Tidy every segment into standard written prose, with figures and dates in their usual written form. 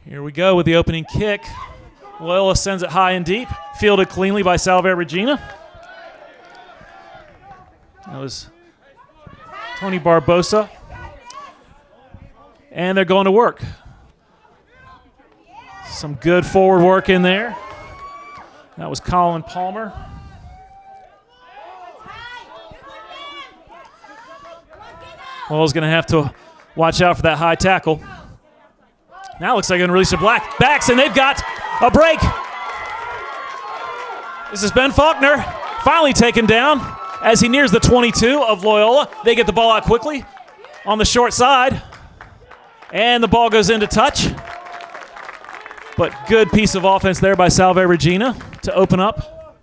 Here we go with the opening kick. Loyola sends it high and deep, fielded cleanly by Salve Regina. That was Tony Barbosa. And they're going to work. Some good forward work in there. That was Colin Palmer. Loyola's going to have to watch out for that high tackle. Now it looks like they're going to release their backs, and they've got a break. This is Ben Faulkner, finally taken down as he nears the 22 of Loyola. They get the ball out quickly on the short side, and the ball goes into touch. But good piece of offense there by Salve Regina to open up.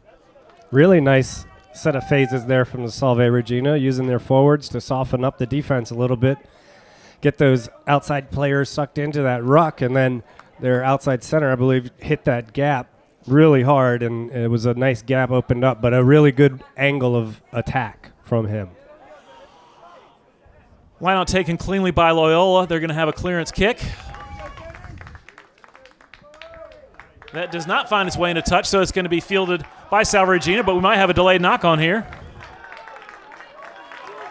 Really nice set of phases there from the Salve Regina, using their forwards to soften up the defense a little bit, get those outside players sucked into that ruck, and then their outside center, I believe, hit that gap really hard, and it was a nice gap opened up, but a really good angle of attack from him. Line out taken cleanly by Loyola. They're going to have a clearance kick. That does not find its way into touch, so it's going to be fielded by Salve Regina, but we might have a delayed knock on here.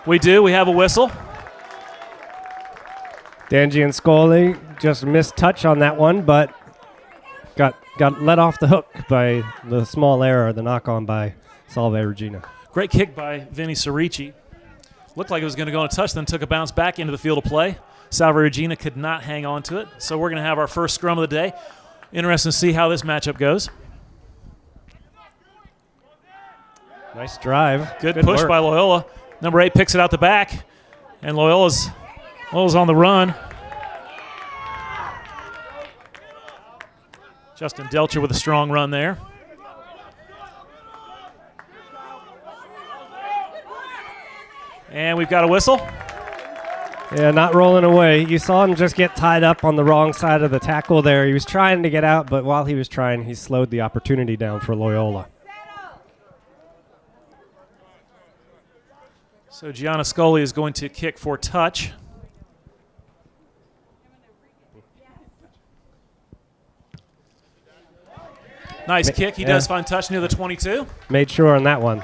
We do. We have a whistle. Danji and Scully just missed touch on that one, but got let off the hook by the small error, the knock-on by Salve Regina. Great kick by Vinny Cerici. Looked like it was going to go on a touch, then took a bounce back into the field of play. Salve Regina could not hang on to it, so we're going to have our first scrum of the day. Interesting to see how this matchup goes. Nice drive. Good push work by Loyola. Number 8 picks it out the back, and Loyola's on the run. Justin Delcher with a strong run there. And we've got a whistle. Yeah, not rolling away. You saw him just get tied up on the wrong side of the tackle there. He was trying to get out, but while he was trying, he slowed the opportunity down for Loyola. So Gianna Scully is going to kick for touch. Nice kick. He does find touch near the 22. Made sure on that one.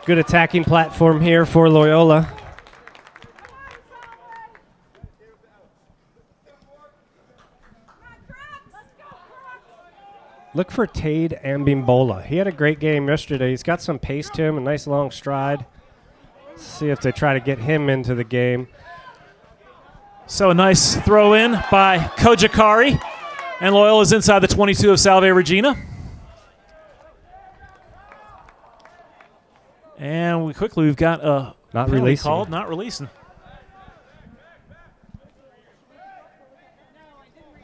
Good attacking platform here for Loyola. Look for Tade Ambimbola. He had a great game yesterday. He's got some pace to him, a nice long stride. Let's see if they try to get him into the game. So a nice throw in by Kojakari. And Loyola's inside the 22 of Salve Regina. And we've got a not penalty releasing. Called, not releasing.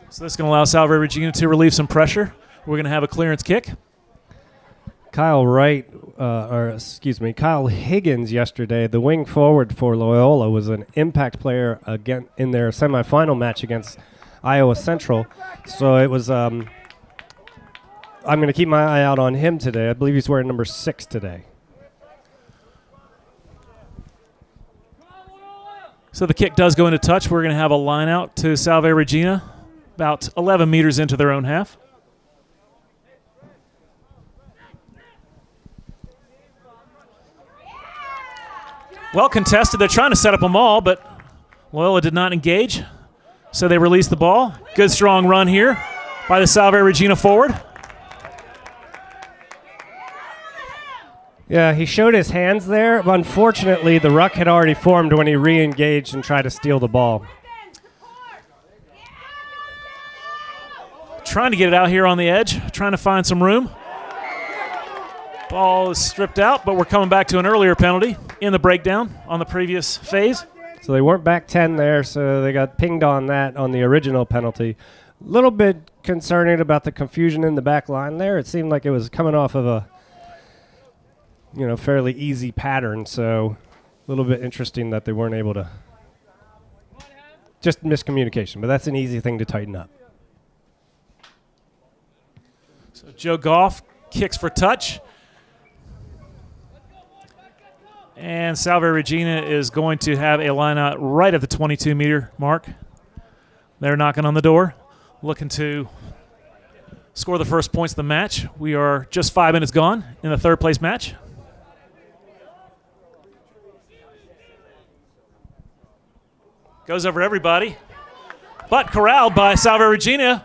So this is going to allow Salve Regina to relieve some pressure. We're going to have a clearance kick. Kyle Higgins yesterday, the wing forward for Loyola, was an impact player again in their semifinal match against Iowa Central. So it was, I'm going to keep my eye out on him today. I believe he's wearing number 6 today. So the kick does go into touch. We're going to have a line out to Salve Regina, about 11 meters into their own half. Well contested. They're trying to set up a maul, but Loyola did not engage. So they release the ball. Good strong run here by the Salve Regina forward. Yeah, he showed his hands there, but unfortunately the ruck had already formed when he re-engaged and tried to steal the ball. Trying to get it out here on the edge, trying to find some room. Ball is stripped out, but we're coming back to an earlier penalty in the breakdown on the previous phase. So they weren't back 10 there, so they got pinged on that on the original penalty. A little bit concerning about the confusion in the back line there. It seemed like it was coming off of a fairly easy pattern, so a little bit interesting that they weren't able to. Just miscommunication, but that's an easy thing to tighten up. So Joe Goff kicks for touch. And Salve Regina is going to have a line out right at the 22-meter mark. They're knocking on the door, looking to score the first points of the match. We are just 5 minutes gone in the third place match. Goes over everybody, but corralled by Salve Regina.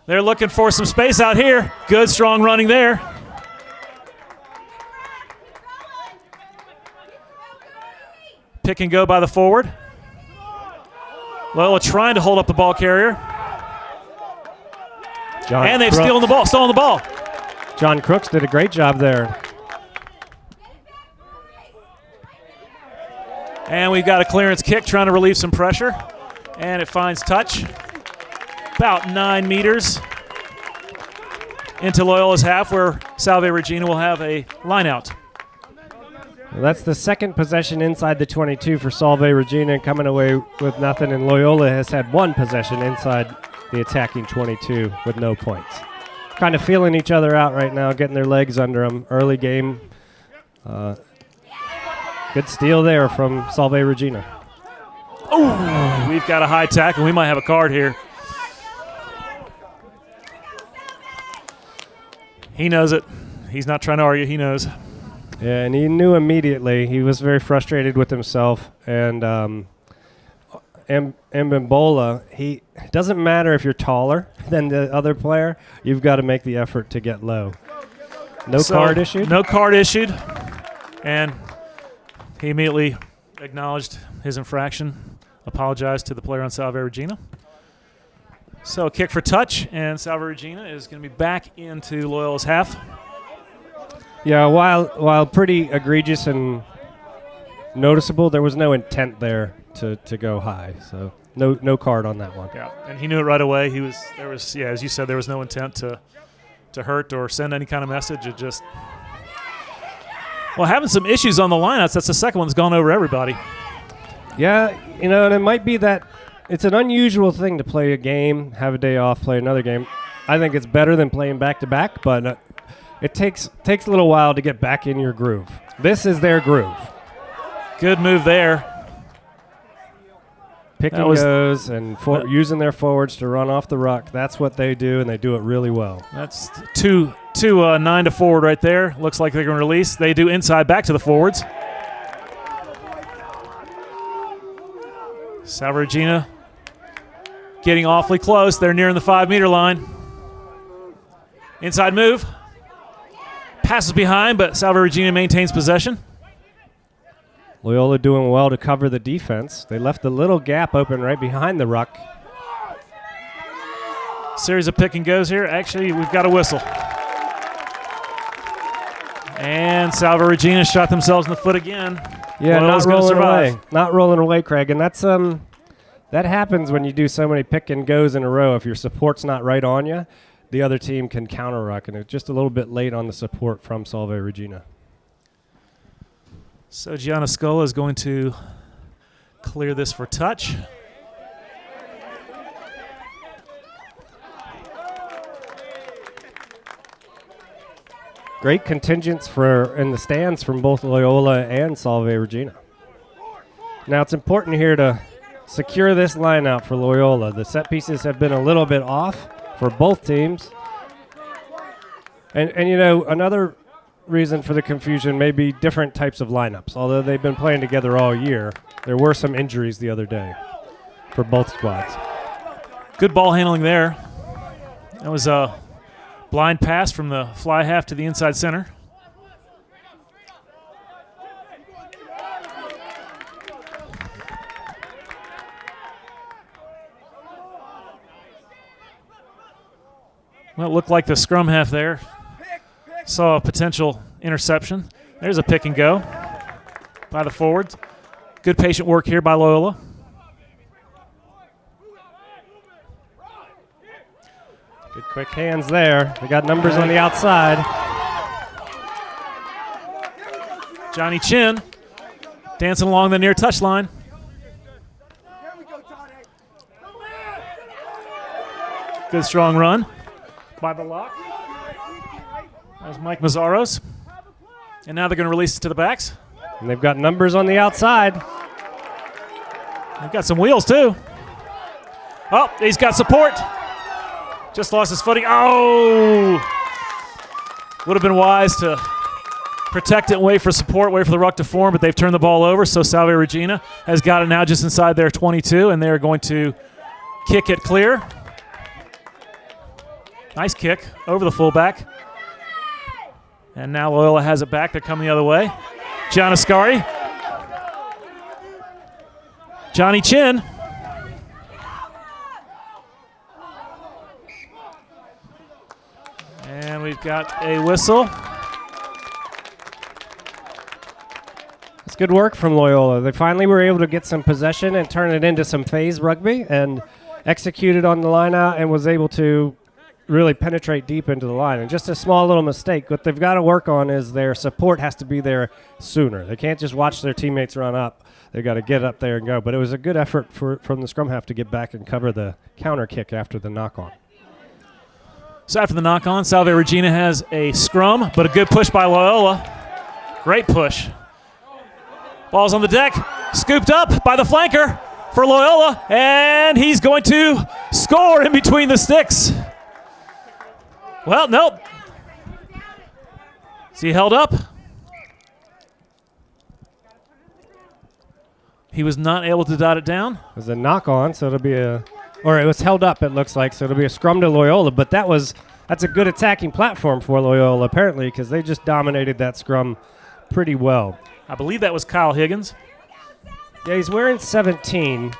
They're looking for some space out here. Good, strong running there. Pick and go by the forward. Loyola trying to hold up the ball carrier. And they've stolen the ball. John Crooks did a great job there. And we've got a clearance kick trying to relieve some pressure. And it finds touch. About 9 meters into Loyola's half, where Salve Regina will have a line out. Well, that's the second possession inside the 22 for Salve Regina, coming away with nothing, and Loyola has had one possession inside the attacking 22 with no points. Kind of feeling each other out right now, getting their legs under them. Early game. Good steal there from Salve Regina. Oh, we've got a high tackle. We might have a card here. He knows it. He's not trying to argue. He knows. Yeah, and he knew immediately. He was very frustrated with himself. And Mbembola, he doesn't matter if you're taller than the other player. You've got to make the effort to get low. No card issued? No card issued. And he immediately acknowledged his infraction, apologized to the player on Salve Regina. So a kick for touch, and Salve Regina is going to be back into Loyola's half. Yeah, while pretty egregious and noticeable, there was no intent there to go high. So no card on that one. Yeah, and he knew it right away. As you said, there was no intent to hurt or send any kind of message. It just, having some issues on the lineouts. That's the second one that's gone over everybody. Yeah, and it might be that it's an unusual thing to play a game, have a day off, play another game. I think it's better than playing back-to-back, but it takes a little while to get back in your groove. This is their groove. Good move there. Pick and goes and using their forwards to run off the ruck. That's what they do, and they do it really well. That's two 9 to forward right there. Looks like they're going to release. They do inside back to the forwards. Salve Regina getting awfully close. They're nearing the 5-meter line. Inside move. Passes behind, but Salve Regina maintains possession. Loyola doing well to cover the defense. They left a little gap open right behind the ruck. Series of pick and goes here. Actually, we've got a whistle. And Salve Regina shot themselves in the foot again. Yeah, not rolling away. Not rolling away, Craig. And that's that happens when you do so many pick and goes in a row. If your support's not right on you, the other team can counter ruck, and it's just a little bit late on the support from Salve Regina. So Gianna Scola is going to clear this for touch. Great contingents in the stands from both Loyola and Salve Regina. Now it's important here to secure this line out for Loyola. The set pieces have been a little bit off for both teams. And another reason for the confusion may be different types of lineups. Although they've been playing together all year, there were some injuries the other day for both squads. Good ball handling there. That was a blind pass from the fly half to the inside center. Well, it looked like the scrum half there saw a potential interception. There's a pick and go by the forwards. Good patient work here by Loyola. Good quick hands there. They got numbers on the outside. Johnny Chin dancing along the near touchline. Good strong run by the lock. There's Mike Mazzaros. And now they're going to release it to the backs. And they've got numbers on the outside. They've got some wheels too. Oh, he's got support. Just lost his footing. Oh! Would have been wise to protect it and wait for support, wait for the ruck to form, but they've turned the ball over, so Salve Regina has got it now just inside their 22, and they're going to kick it clear. Nice kick over the fullback. And now Loyola has it back. They're coming the other way. John Ascari. Johnny Chin. And we've got a whistle. It's good work from Loyola. They finally were able to get some possession and turn it into some phase rugby and executed on the line out and was able to really penetrate deep into the line. And just a small little mistake. What they've got to work on is their support has to be there sooner. They can't just watch their teammates run up. They've got to get up there and go. But it was a good effort from the scrum half to get back and cover the counter kick after the knock-on. So after the knock-on, Salve Regina has a scrum, but a good push by Loyola. Great push. Ball's on the deck, scooped up by the flanker for Loyola, and he's going to score in between the sticks. Well, nope. Is he held up? He was not able to dot it down. It was a knock-on, so it'll be it was held up, it looks like, so it'll be a scrum to Loyola, but that's a good attacking platform for Loyola, apparently, because they just dominated that scrum pretty well. I believe that was Kyle Higgins. Yeah, he's wearing 17,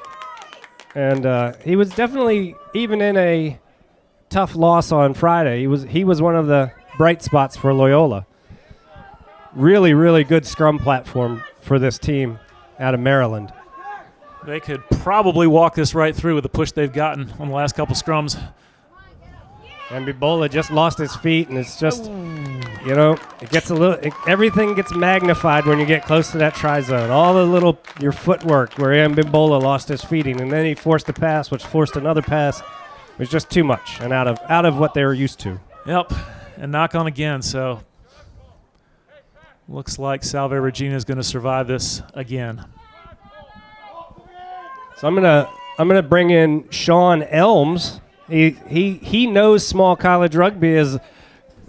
and he was definitely, even in a tough loss on Friday, he was one of the bright spots for Loyola. Really, really good scrum platform for this team out of Maryland. They could probably walk this right through with the push they've gotten on the last couple scrums. And Bibola just lost his feet, and it's just, it gets everything gets magnified when you get close to that try zone. All your footwork where Bibola lost his feeding, and then he forced a pass, which forced another pass. It was just too much and out of what they were used to. Yep, and knock on again, so looks like Salve Regina is going to survive this again. So I'm gonna bring in Sean Elms. He knows small college rugby is,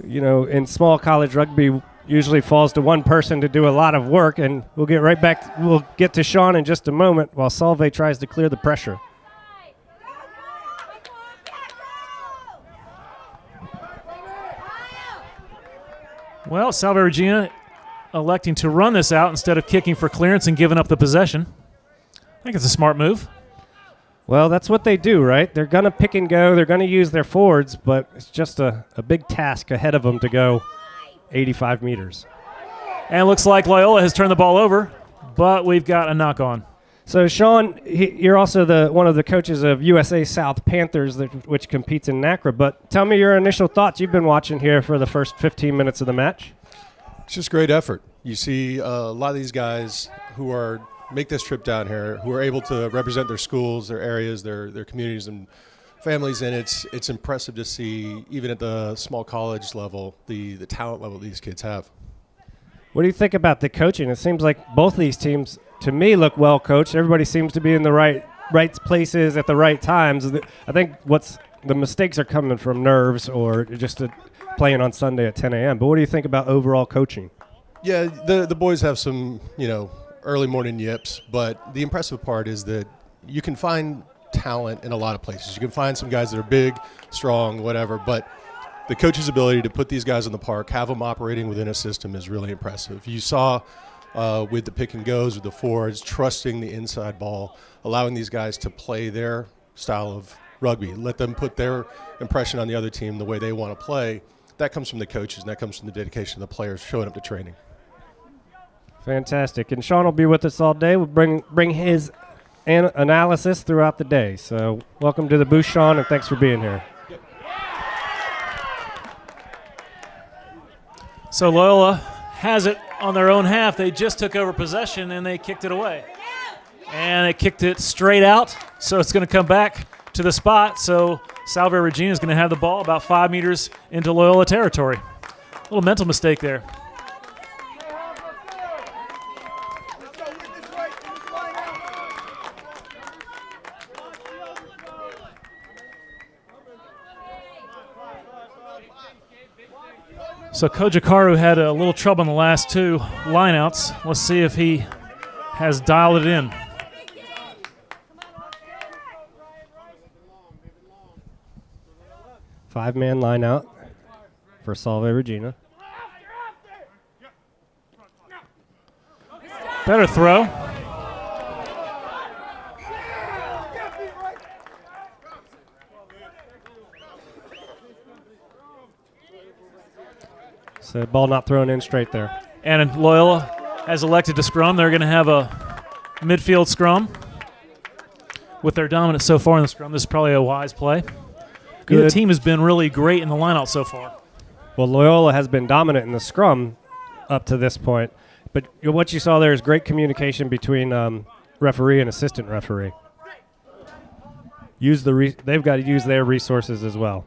in small college rugby usually falls to one person to do a lot of work, and we'll get to Sean in just a moment while Salve tries to clear the pressure. Well, Salve Regina electing to run this out instead of kicking for clearance and giving up the possession. I think it's a smart move. Well, that's what they do, right? They're going to pick and go. They're going to use their forwards, but it's just a big task ahead of them to go 85 meters. And it looks like Loyola has turned the ball over, but we've got a knock-on. So, Sean, you're also one of the coaches of USA South Panthers, which competes in NACRA. But tell me your initial thoughts. You've been watching here for the first 15 minutes of the match. It's just great effort. You see a lot of these guys who make this trip down here, who are able to represent their schools, their areas, their communities and families, and it's impressive to see, even at the small college level, the talent level these kids have. What do you think about the coaching? It seems like both of these teams, to me, look well coached. Everybody seems to be in the right places at the right times. I think the mistakes are coming from nerves or just playing on Sunday at 10 a.m. But what do you think about overall coaching? Yeah, the boys have some, early morning yips, but the impressive part is that you can find talent in a lot of places. You can find some guys that are big, strong, whatever, but the coach's ability to put these guys in the park, have them operating within a system is really impressive. You saw with the pick and goes, with the forwards, trusting the inside ball, allowing these guys to play their style of rugby, let them put their impression on the other team the way they want to play. That comes from the coaches, and that comes from the dedication of the players showing up to training. Fantastic. And Sean will be with us all day. We'll bring his analysis throughout the day. So welcome to the booth, Sean, and thanks for being here. So Loyola has it on their own half. They just took over possession, and they kicked it away. And they kicked it straight out, so it's going to come back to the spot. So Salve Regina is going to have the ball about 5 meters into Loyola territory. A little mental mistake there. So Kojikaru had a little trouble in the last two lineouts. Let's see if he has dialed it in. Five-man line out for Salve Regina. Better throw. So ball not thrown in straight there. And Loyola has elected to scrum. They're going to have a midfield scrum. With their dominance so far in the scrum, this is probably a wise play. Neither team has been really great in the lineout so far. Well, Loyola has been dominant in the scrum up to this point. But what you saw there is great communication between referee and assistant referee. They've got to use their resources as well.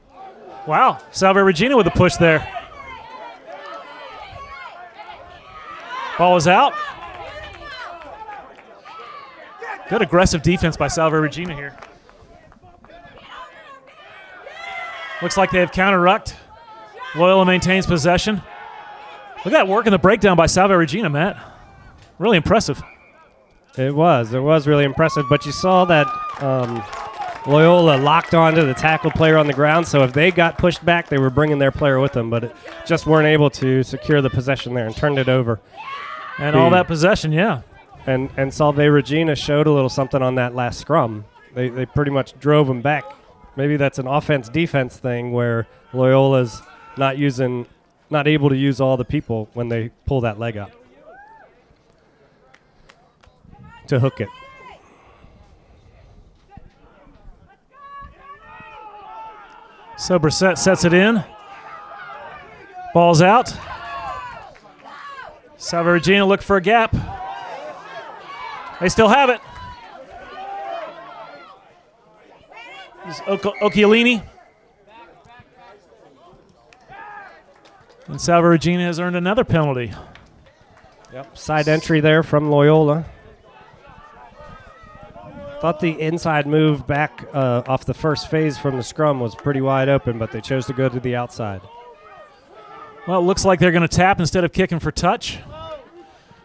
Wow, Salve Regina with a push there. Ball is out. Good aggressive defense by Salve Regina here. Looks like they have counter-rucked. Loyola maintains possession. Look at that work in the breakdown by Salve Regina, Matt. Really impressive. It was really impressive, but you saw that Loyola locked onto the tackle player on the ground, so if they got pushed back, they were bringing their player with them, but just weren't able to secure the possession there and turned it over. And all that possession, yeah. And Salve Regina showed a little something on that last scrum. They pretty much drove them back. Maybe that's an offense-defense thing where Loyola's not able to use all the people when they pull that leg up to hook it. So Brissett sets it in. Ball's out. Salve Regina look for a gap. They still have it. This is Occhialini. And Salve Regina has earned another penalty. Yep, side entry there from Loyola. Thought the inside move back off the first phase from the scrum was pretty wide open, but they chose to go to the outside. Well, it looks like they're going to tap instead of kicking for touch.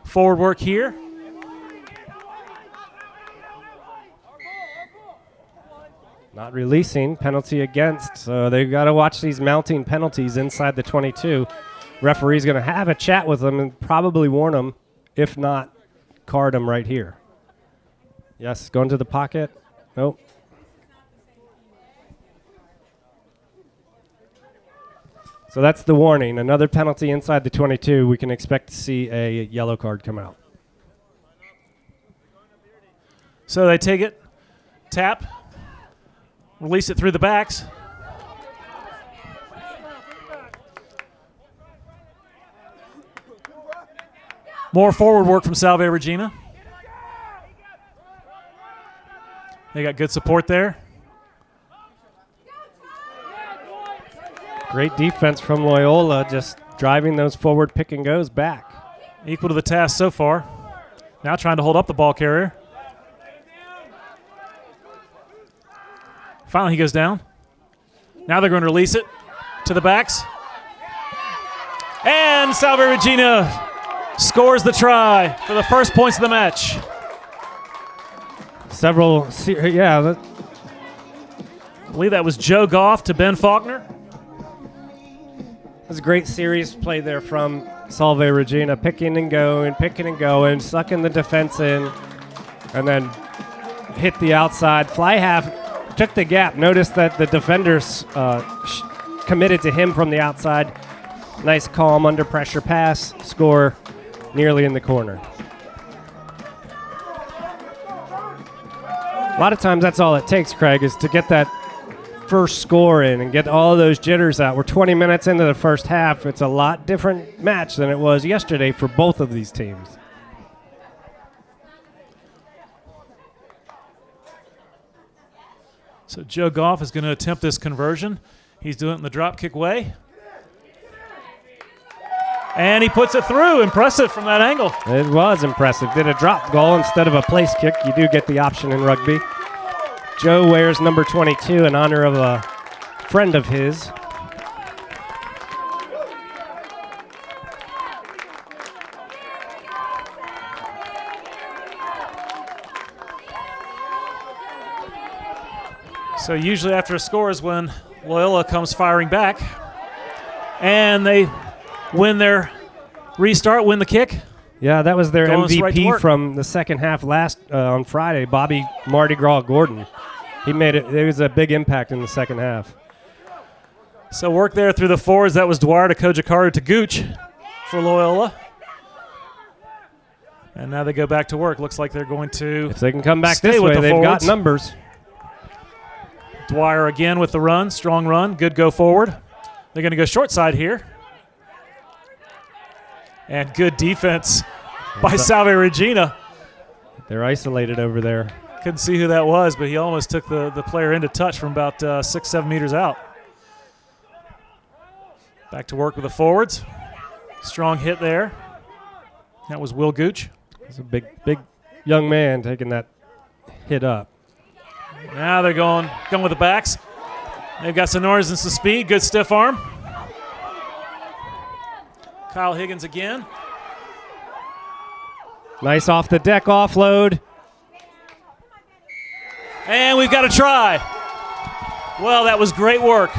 Forward work here. Not releasing, penalty against. So they've got to watch these mounting penalties inside the 22. Referee's going to have a chat with them and probably warn them, if not, card them right here. Yes, going to the pocket. Nope. So that's the warning. Another penalty inside the 22. We can expect to see a yellow card come out. So they take it, tap, release it through the backs. More forward work from Salve Regina. They got good support there. Great defense from Loyola, just driving those forward pick and goes back. Equal to the task so far. Now trying to hold up the ball carrier. Finally he goes down. Now they're going to release it to the backs. And Salve Regina scores the try for the first points of the match. I believe that was Joe Goff to Ben Faulkner. It was a great series play there from Salve Regina, picking and going, sucking the defense in, and then hit the outside. Fly half took the gap. Notice that the defenders committed to him from the outside. Nice, calm, under pressure pass, score nearly in the corner. A lot of times that's all it takes, Craig, is to get that first score in and get all those jitters out. We're 20 minutes into the first half. It's a lot different match than it was yesterday for both of these teams. So Joe Goff is going to attempt this conversion. He's doing it in the drop kick way. And he puts it through. Impressive from that angle. It was impressive. Did a drop goal instead of a place kick. You do get the option in rugby. Joe wears number 22 in honor of a friend of his. So usually after a score is when Loyola comes firing back. And they win their restart, win the kick. Yeah, that was their Going straight to MVP work. from the second half on Friday, Bobby Mardi Gras Gordon. He made it. It was a big impact in the second half. So work there through the forwards. That was Dwyer to Kojikaru to Gooch for Loyola. And now they go back to work. Looks like they're going to If they can come back stay this with way, the they've forwards. got numbers. Dwyer again with the run. Strong run. Good go forward. They're going to go short side here. And good defense by Salve Regina. They're isolated over there. Couldn't see who that was, but he almost took the player into touch from about 6-7 meters out. Back to work with the forwards. Strong hit there. That was Will Gooch. He's a big young man taking that hit up. Now they're going with the backs. They've got Sonoras and some speed. Good stiff arm. Kyle Higgins again. Nice off the deck offload. And we've got a try. Well, that was great work.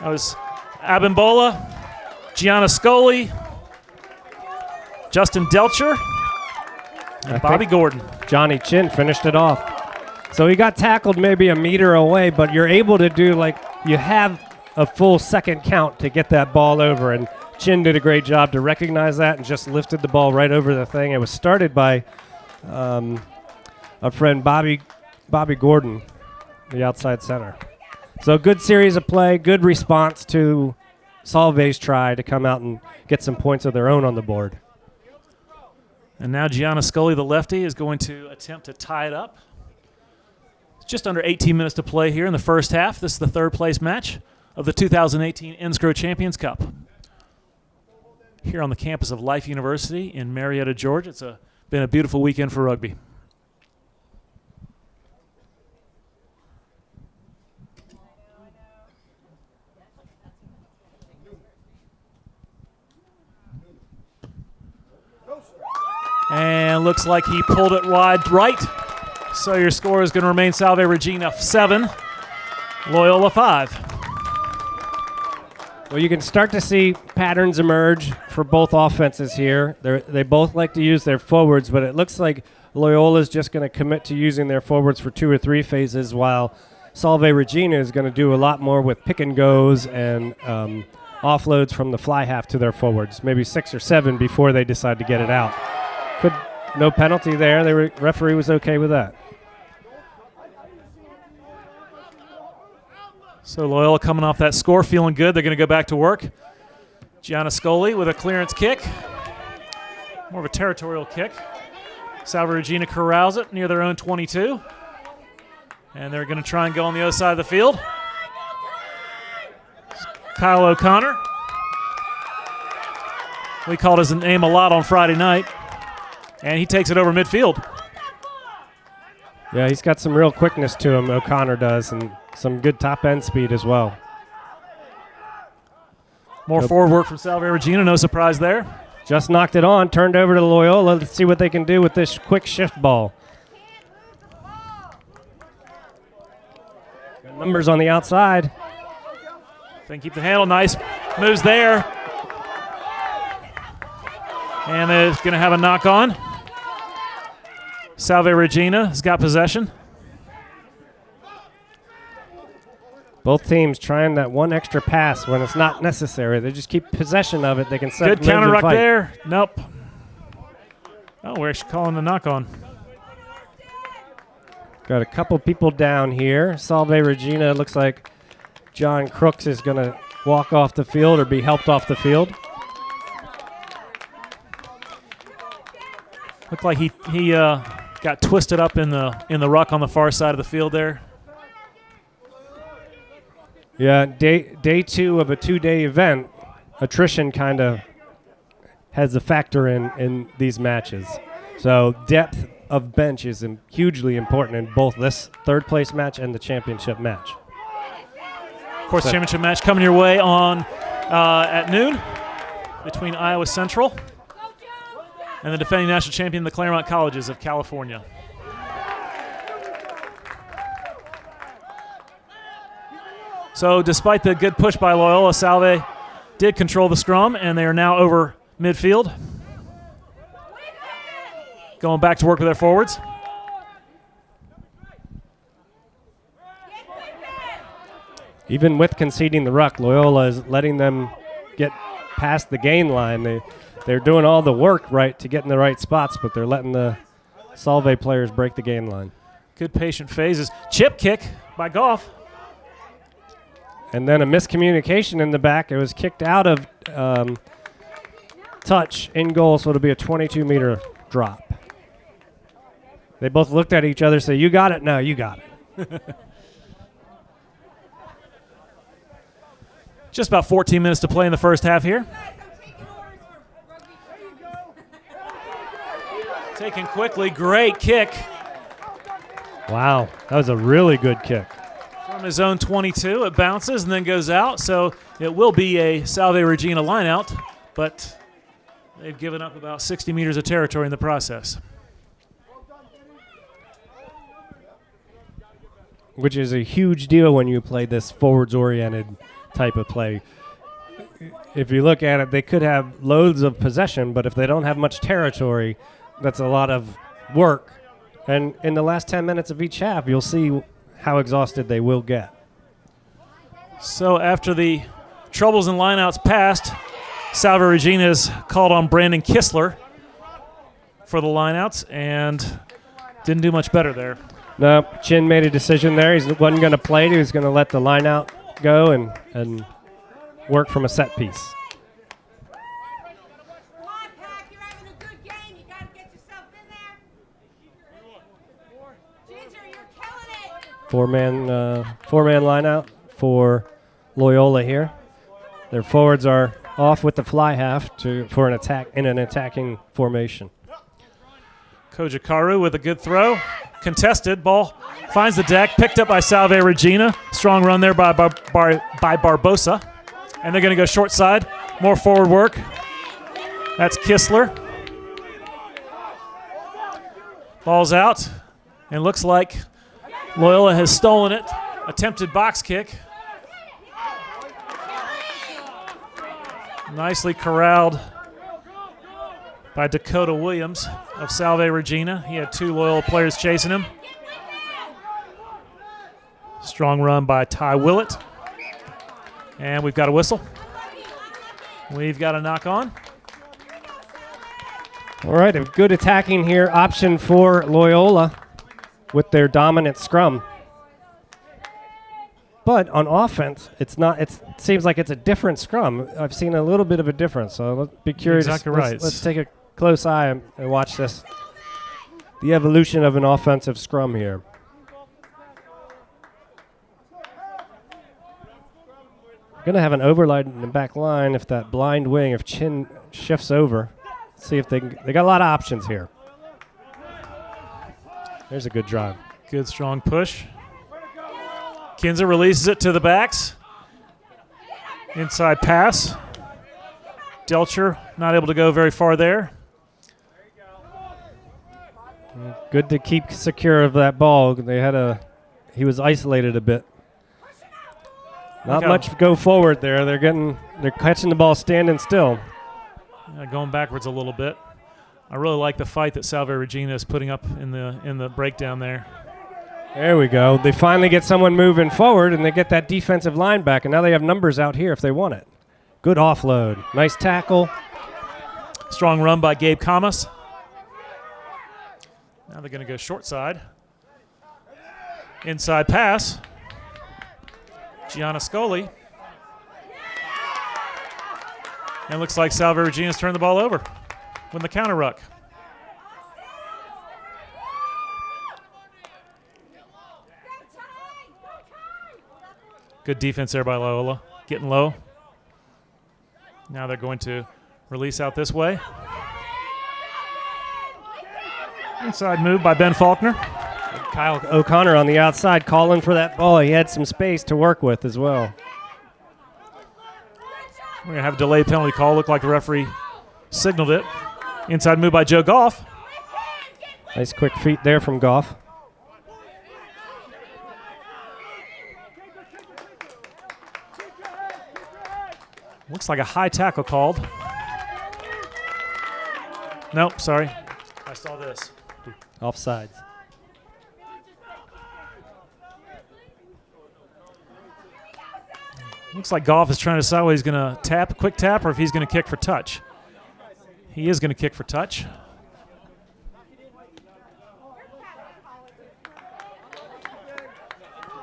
That was Abimbola, Gianna Scully, Justin Delcher, and Bobby Gordon. Johnny Chin finished it off. So he got tackled maybe a meter away, but you're able to do you have a full second count to get that ball over, and Chin did a great job to recognize that and just lifted the ball right over the thing. It was started by our friend Bobby Gordon, the outside center. So good series of play, good response to Salve's try to come out and get some points of their own on the board. And now Gianna Scully, the lefty, is going to attempt to tie it up. It's just under 18 minutes to play here in the first half. This is the third place match of the 2018 NSCRO Champions Cup. Here on the campus of Life University in Marietta, Georgia. It's been a beautiful weekend for rugby. And looks like he pulled it wide right. So your score is going to remain Salve Regina 7, Loyola 5. Well, you can start to see patterns emerge for both offenses here. They both like to use their forwards, but it looks like Loyola's just going to commit to using their forwards for 2 or 3 phases, while Salve Regina is going to do a lot more with pick and goes and offloads from the fly half to their forwards, maybe 6 or 7 before they decide to get it out. No penalty there. The referee was okay with that. So Loyola coming off that score, feeling good. They're going to go back to work. Gianna Scully with a clearance kick. More of a territorial kick. Salve Regina corrals it near their own 22. And they're going to try and go on the other side of the field. Kyle O'Connor. We called his name a lot on Friday night. And he takes it over midfield. Yeah, he's got some real quickness to him, O'Connor does, and some good top-end speed as well. More forward work from Salve Regina, no surprise there. Just knocked it on, turned over to Loyola. Let's see what they can do with this quick shift ball. Got numbers on the outside. Then keep the handle, nice moves there. And they're going to have a knock on. Salve Regina has got possession. Both teams trying that one extra pass when it's not necessary. They just keep possession of it. They can set Good counter and ruck fight. there. Nope. Oh, we're actually calling the knock on. Got a couple people down here. Salve Regina, looks like John Crooks is going to walk off the field or be helped off the field. Looked like he got twisted up in the ruck on the far side of the field there. Yeah, day 2 of a 2-day event, attrition kind of has a factor in these matches. So depth of bench is hugely important in both this third place match and the championship match. Of course, championship match coming your way on at noon between Iowa Central and the defending national champion, the Claremont Colleges of California. So despite the good push by Loyola, Salve did control the scrum, and they are now over midfield. Going back to work with their forwards. Even with conceding the ruck, Loyola is letting them get past the gain line. They're doing all the work right to get in the right spots, but they're letting the Salve players break the gain line. Good patient phases. Chip kick by Goff. And then a miscommunication in the back. It was kicked out of touch in goal, so it'll be a 22-meter drop. They both looked at each other, say, "You got it." "No, you got it." Just about 14 minutes to play in the first half here. Taken quickly, great kick. Wow, that was a really good kick. From his own 22, it bounces and then goes out, so it will be a Salve Regina lineout, but they've given up about 60 meters of territory in the process. Which is a huge deal when you play this forwards-oriented type of play. If you look at it, they could have loads of possession, but if they don't have much territory, that's a lot of work. And in the last 10 minutes of each half, you'll see how exhausted they will get. So after the troubles in lineouts passed, Salve Regina has called on Brandon Kistler for the lineouts and didn't do much better there. No, Chin made a decision there. He wasn't going to play. He was going to let the line out go and work from a set piece. Come on, Pat, you're having a good game. You got to get yourself in there. Ginger, you're killing it. Four-man line out for Loyola here. Their forwards are off with the fly half for an attack in an attacking formation. Kojikaru with a good throw. Contested. Ball finds the deck. Picked up by Salve Regina. Strong run there by Barbosa. And they're going to go short side. More forward work. That's Kistler. Ball's out. And looks like Loyola has stolen it. Attempted box kick. Nicely corralled by Dakota Williams of Salve Regina. He had two Loyola players chasing him. Strong run by Ty Willett. And we've got a whistle. We've got a knock on. All right, a good attacking here option for Loyola with their dominant scrum. But on offense, it's not. It seems like it's a different scrum. I've seen a little bit of a difference, so let's be curious. Exactly right. Let's take a close eye and watch this. The evolution of an offensive scrum here. Going to have an overload in the back line if that blind wing, if Chin shifts over. See if they got a lot of options here. There's a good drive. Good strong push. Kinzer releases it to the backs. Inside pass. Delcher not able to go very far there. Good to keep secure of that ball. He was isolated a bit. Not much go forward there. They're catching the ball standing still. Going backwards a little bit. I really like the fight that Salve Regina is putting up in the breakdown there. There we go. They finally get someone moving forward, and they get that defensive line back, and now they have numbers out here if they want it. Good offload. Nice tackle. Strong run by Gabe Kamas. Now they're going to go short side. Inside pass. Gianna Scoli. And it looks like Salve Regina's turned the ball over with the counter ruck. Good defense there by Loyola. Getting low. Now they're going to release out this way. Inside move by Ben Faulkner. Kyle O'Connor on the outside calling for that ball. He had some space to work with as well. We're going to have a delayed penalty call. Looked like the referee signaled it. Inside move by Joe Goff. Nice quick feet there from Goff. Looks like a high tackle called. Nope, sorry. I saw this. Offsides. Looks like Goff is trying to decide whether he's going to tap, quick tap, or if he's going to kick for touch. He is going to kick for touch.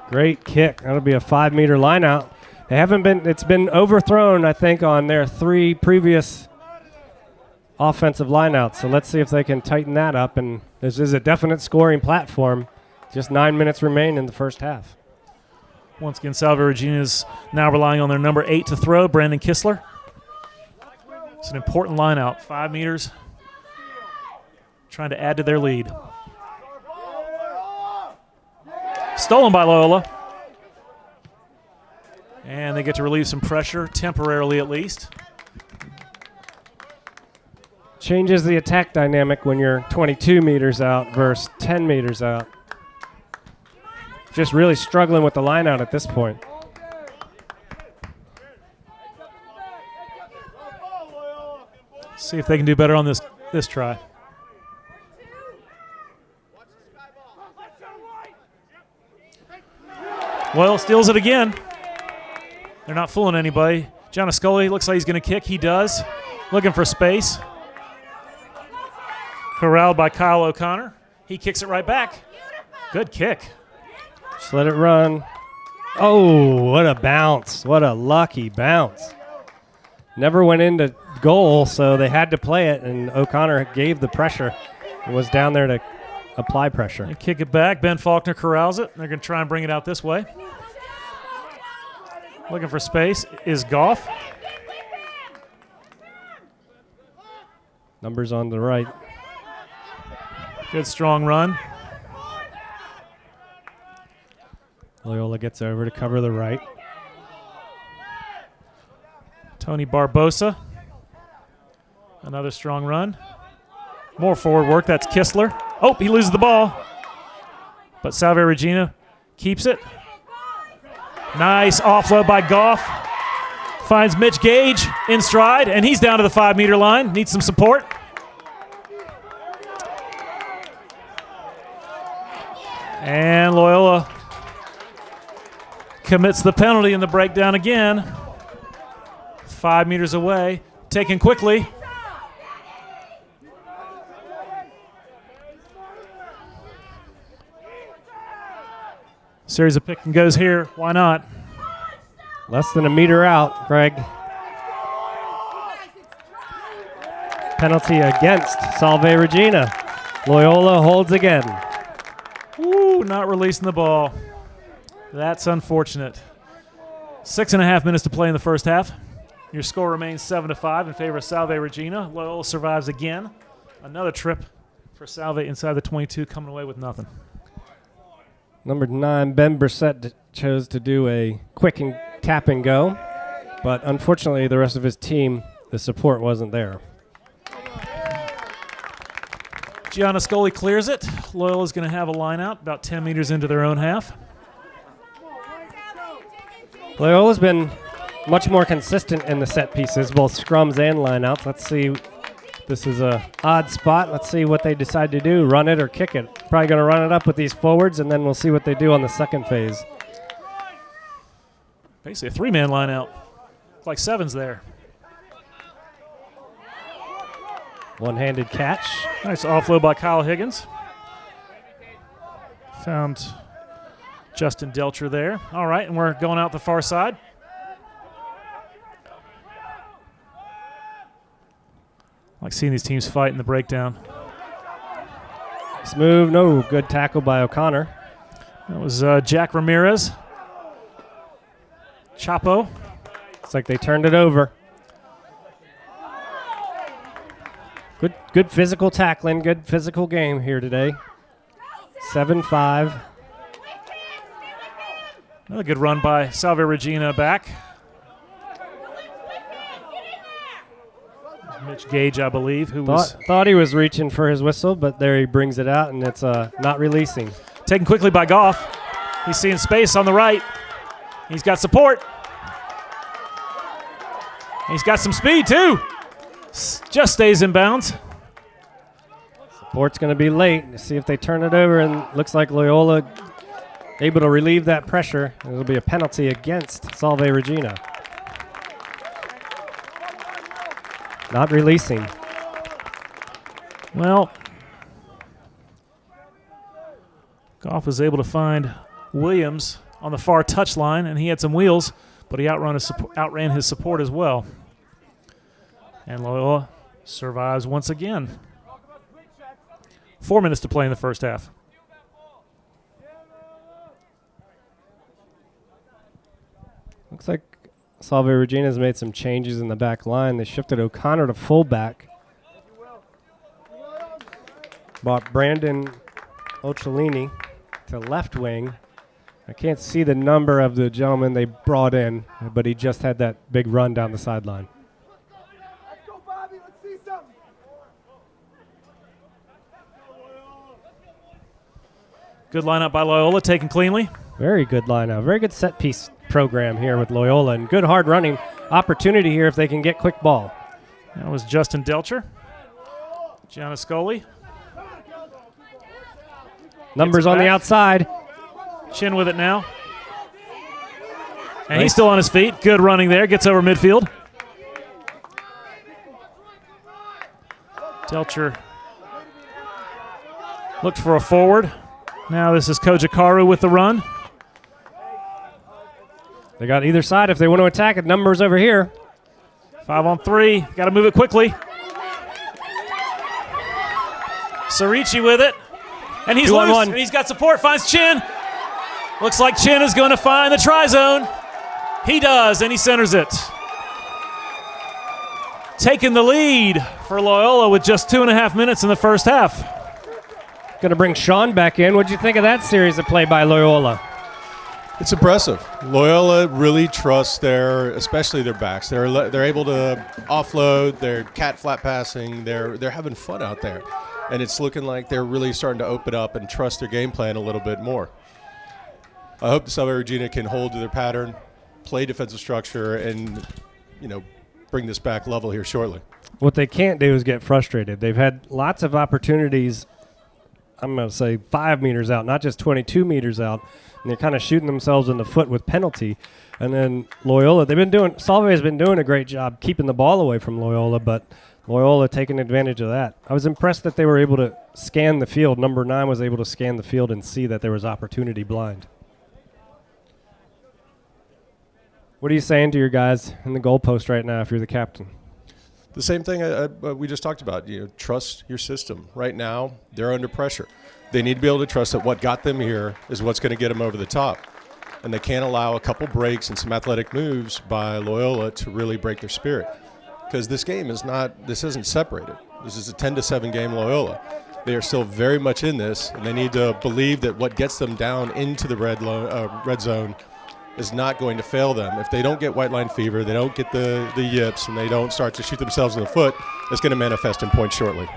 Great kick. That'll be a 5-meter line out. They haven't been, it's been overthrown, I think, on their 3 previous offensive lineouts. So let's see if they can tighten that up. And this is a definite scoring platform. Just 9 minutes remain in the first half. Once again, Salve Regina is now relying on their number 8 to throw, Brandon Kistler. It's an important line out, 5 meters, trying to add to their lead. Stolen by Loyola. And they get to relieve some pressure, temporarily at least. Changes the attack dynamic when you're 22 meters out versus 10 meters out. Just really struggling with the line out at this point. See if they can do better on this try. Well, steals it again. They're not fooling anybody. John Scully looks like he's going to kick. He does. Looking for space. Corralled by Kyle O'Connor. He kicks it right back. Good kick. Just let it run. Oh, what a bounce. What a lucky bounce. Never went into goal, so they had to play it, and O'Connor gave the pressure and was down there to apply pressure. They kick it back. Ben Faulkner corrals it. They're going to try and bring it out this way. Looking for space is Goff. Numbers on the right. Good strong run. Loyola gets over to cover the right. Tony Barbosa. Another strong run. More forward work. That's Kistler. Oh, he loses the ball. But Salve Regina keeps it. Nice offload by Goff. Finds Mitch Gage in stride, and he's down to the 5-meter line. Needs some support. And Loyola commits the penalty in the breakdown again. 5 meters away. Taken quickly. Series of pick and goes here. Why not? Less than a meter out, Greg. Penalty against Salve Regina. Loyola holds again. Woo, not releasing the ball. That's unfortunate. 6.5 minutes to play in the first half. Your score remains 7-5 in favor of Salve Regina. Loyola survives again. Another trip for Salve inside the 22, coming away with nothing. Number 9, Ben Brissett chose to do a quick and tap and go, but unfortunately the rest of his team, the support wasn't there. Gianna Scully clears it. Loyola's going to have a line out about 10 meters into their own half. Loyola's been much more consistent in the set pieces, both scrums and lineouts. Let's see. This is a odd spot. Let's see what they decide to do, run it or kick it. Probably going to run it up with these forwards, and then we'll see what they do on the second phase. Basically a 3-man line out. Like 7's there. One-handed catch. Nice offload by Kyle Higgins. Found Justin Delcher there. All right, and we're going out the far side. I like seeing these teams fight in the breakdown. Nice move. No, good tackle by O'Connor. That was Jack Ramirez. Chapo. Looks like they turned it over. Good physical tackling, good physical game here today. 7-5. Another good run by Salve Regina back. Mitch Gage, I believe, who thought he was reaching for his whistle, but there he brings it out, and it's not releasing. Taken quickly by Goff. He's seeing space on the right. He's got support. He's got some speed, too. Just stays in bounds. Support's going to be late. See if they turn it over, and looks like Loyola able to relieve that pressure. It'll be a penalty against Salve Regina. Not releasing. Well, Goff was able to find Williams on the far touchline, and he had some wheels, but he outran his support as well. And Loyola survives once again. 4 minutes to play in the first half. Looks like Salve Regina's made some changes in the back line. They shifted O'Connor to fullback. Brought Brandon Ocellini to left wing. I can't see the number of the gentleman they brought in, but he just had that big run down the sideline. Let's go, Bobby. Let's see something. Good lineup by Loyola, taken cleanly. Very good lineup. Very good set piece program here with Loyola, and good hard running opportunity here if they can get quick ball. That was Justin Delcher. Gianniscoli. Numbers on the outside. Chin with it now. And he's still on his feet. Good running there. Gets over midfield. Delcher looked for a forward. Now this is Kojikaru with the run. They got either side if they want to attack it. Numbers over here. 5-on-3. Got to move it quickly. Sarici with it. And he's loose. 2-on-1. And he's got support. Finds Chin. Looks like Chin is going to find the try zone. He does, and he centers it. Taking the lead for Loyola with just 2.5 minutes in the first half. Going to bring Sean back in. What'd you think of that series of play by Loyola? It's impressive. Loyola really trusts especially their backs. They're able to offload. They're cat flat passing. They're having fun out there, and it's looking like they're really starting to open up and trust their game plan a little bit more. I hope the Salve Regina can hold to their pattern, play defensive structure, and bring this back level here shortly. What they can't do is get frustrated. They've had lots of opportunities. I'm going to say 5 meters out, not just 22 meters out. And they're kind of shooting themselves in the foot with penalty. And then Loyola, Salve has been doing a great job keeping the ball away from Loyola, but Loyola taking advantage of that. I was impressed that they were able to scan the field. Number 9 was able to scan the field and see that there was opportunity blind. What are you saying to your guys in the goalpost right now if you're the captain? The same thing we just talked about. Trust your system. Right now, they're under pressure. They need to be able to trust that what got them here is what's going to get them over the top. And they can't allow a couple breaks and some athletic moves by Loyola to really break their spirit. Because this game isn't separated. This is a 10-7 game Loyola. They are still very much in this, and they need to believe that what gets them down into the red zone is not going to fail them. If they don't get white line fever, they don't get the yips, and they don't start to shoot themselves in the foot, it's going to manifest in points shortly.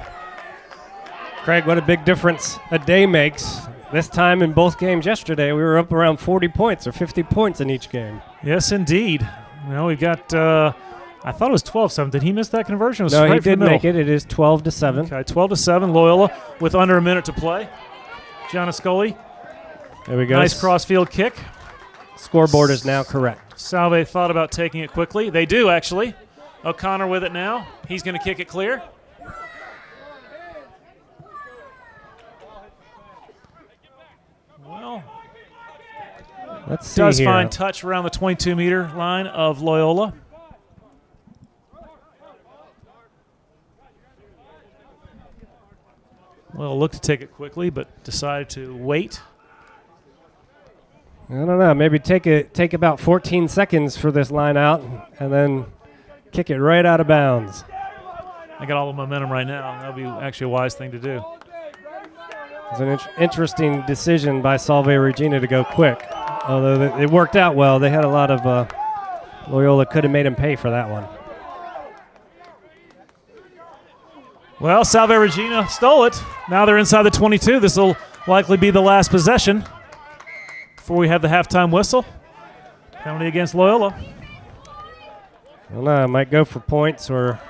Craig, what a big difference a day makes. This time in both games yesterday, we were up around 40 points or 50 points in each game. Yes, indeed. We've got, I thought it was 12-7. Did he miss that conversion? No, he did make it. It is 12-7. Okay, 12-7. Loyola with under a minute to play. Gianniscoli. There we go. Nice crossfield kick. Scoreboard is now correct. Salve thought about taking it quickly. They do, actually. O'Connor with it now. He's going to kick it clear. Well, let's see does here. find touch around the 22-meter line of Loyola. Well, looked to take it quickly, but decided to wait. I don't know. Maybe take about 14 seconds for this line out, and then kick it right out of bounds. I got all the momentum right now. That would be actually a wise thing to do. It's an interesting decision by Salve Regina to go quick. Although it worked out well, they had a lot of Loyola could have made him pay for that one. Well, Salve Regina stole it. Now they're inside the 22. This will likely be the last possession before we have the halftime whistle. Penalty against Loyola. I don't know. Might go for points or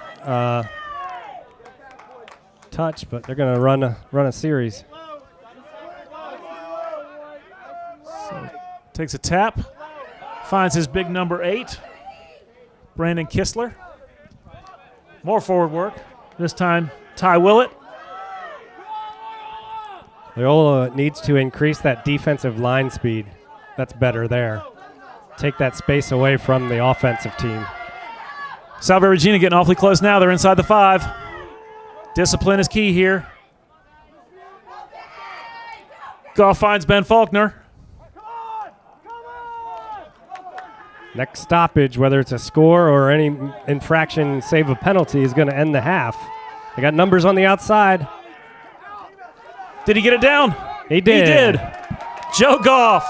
touch, but they're going to run a series. So takes a tap, finds his big number 8, Brandon Kistler. More forward work. This time, Ty Willett. Loyola needs to increase that defensive line speed. That's better there. Take that space away from the offensive team. Salve Regina getting awfully close now. They're inside the 5. Discipline is key here. Goff finds Ben Faulkner. Next stoppage, whether it's a score or any infraction save a penalty, is going to end the half. They got numbers on the outside. Did he get it down? He did. He did. Joe Goff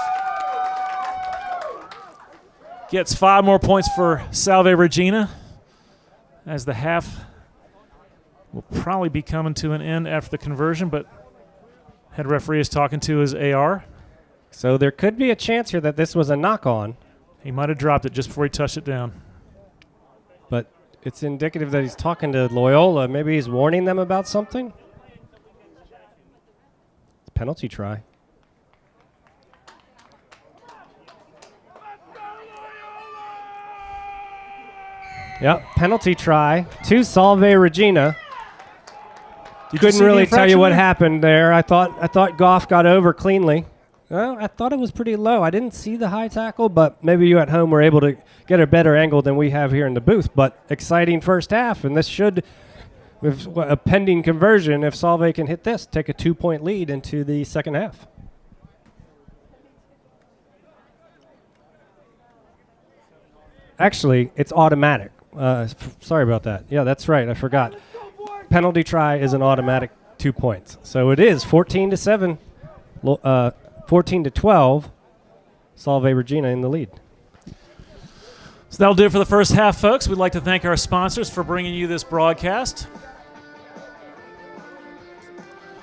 gets 5 more points for Salve Regina, as the half will probably be coming to an end after the conversion, but head referee is talking to his AR. So there could be a chance here that this was a knock-on. He might have dropped it just before he touched it down. But it's indicative that he's talking to Loyola. Maybe he's warning them about something. Penalty try. Yep, penalty try to Salve Regina. Couldn't really tell you what happened there. I thought Goff got over cleanly. Well, I thought it was pretty low. I didn't see the high tackle, but maybe you at home were able to get a better angle than we have here in the booth. But exciting first half, and this should, with a pending conversion, if Salve can hit this, take a 2-point lead into the second half. Actually, it's automatic. Sorry about that. Yeah, that's right. I forgot. Penalty try is an automatic 2 points. So it is 14-7, 14-12. Salve Regina in the lead. So that'll do it for the first half, folks. We'd like to thank our sponsors for bringing you this broadcast.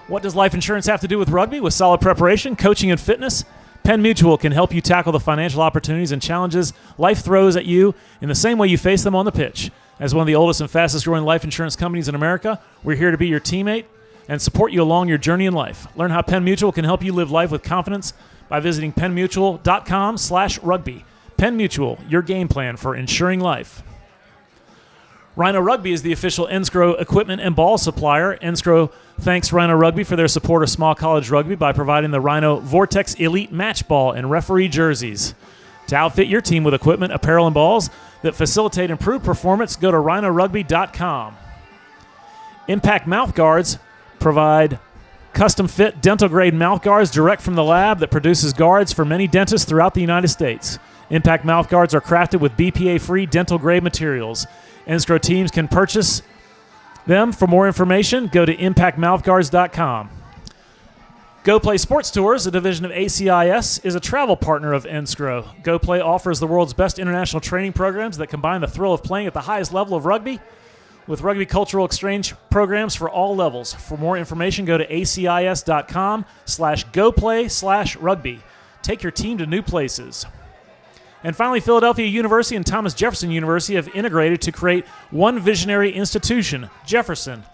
What does life insurance have to do with rugby? With solid preparation, coaching, and fitness, Penn Mutual can help you tackle the financial opportunities and challenges life throws at you in the same way you face them on the pitch. As one of the oldest and fastest growing life insurance companies in America, we're here to be your teammate and support you along your journey in life. Learn how Penn Mutual can help you live life with confidence by visiting pennmutual.com/rugby. Penn Mutual, your game plan for insuring life. Rhino Rugby is the official NSCRO equipment and ball supplier. NSCRO thanks Rhino Rugby for their support of small college rugby by providing the Rhino Vortex Elite Match Ball and referee jerseys. To outfit your team with equipment, apparel, and balls that facilitate improved performance, go to rhinorugby.com. Impact Mouth Guards provide custom-fit dental-grade mouth guards direct from the lab that produces guards for many dentists throughout the United States. Impact Mouth Guards are crafted with BPA-free dental-grade materials. NSCRO teams can purchase them. For more information, go to impactmouthguards.com. Go Play Sports Tours, a division of ACIS, is a travel partner of NSCRO. Go Play offers the world's best international training programs that combine the thrill of playing at the highest level of rugby with rugby cultural exchange programs for all levels. For more information, go to acis.com/goplay/rugby. Take your team to new places. And finally, Philadelphia University and Thomas Jefferson University have integrated to create one visionary institution, Jefferson.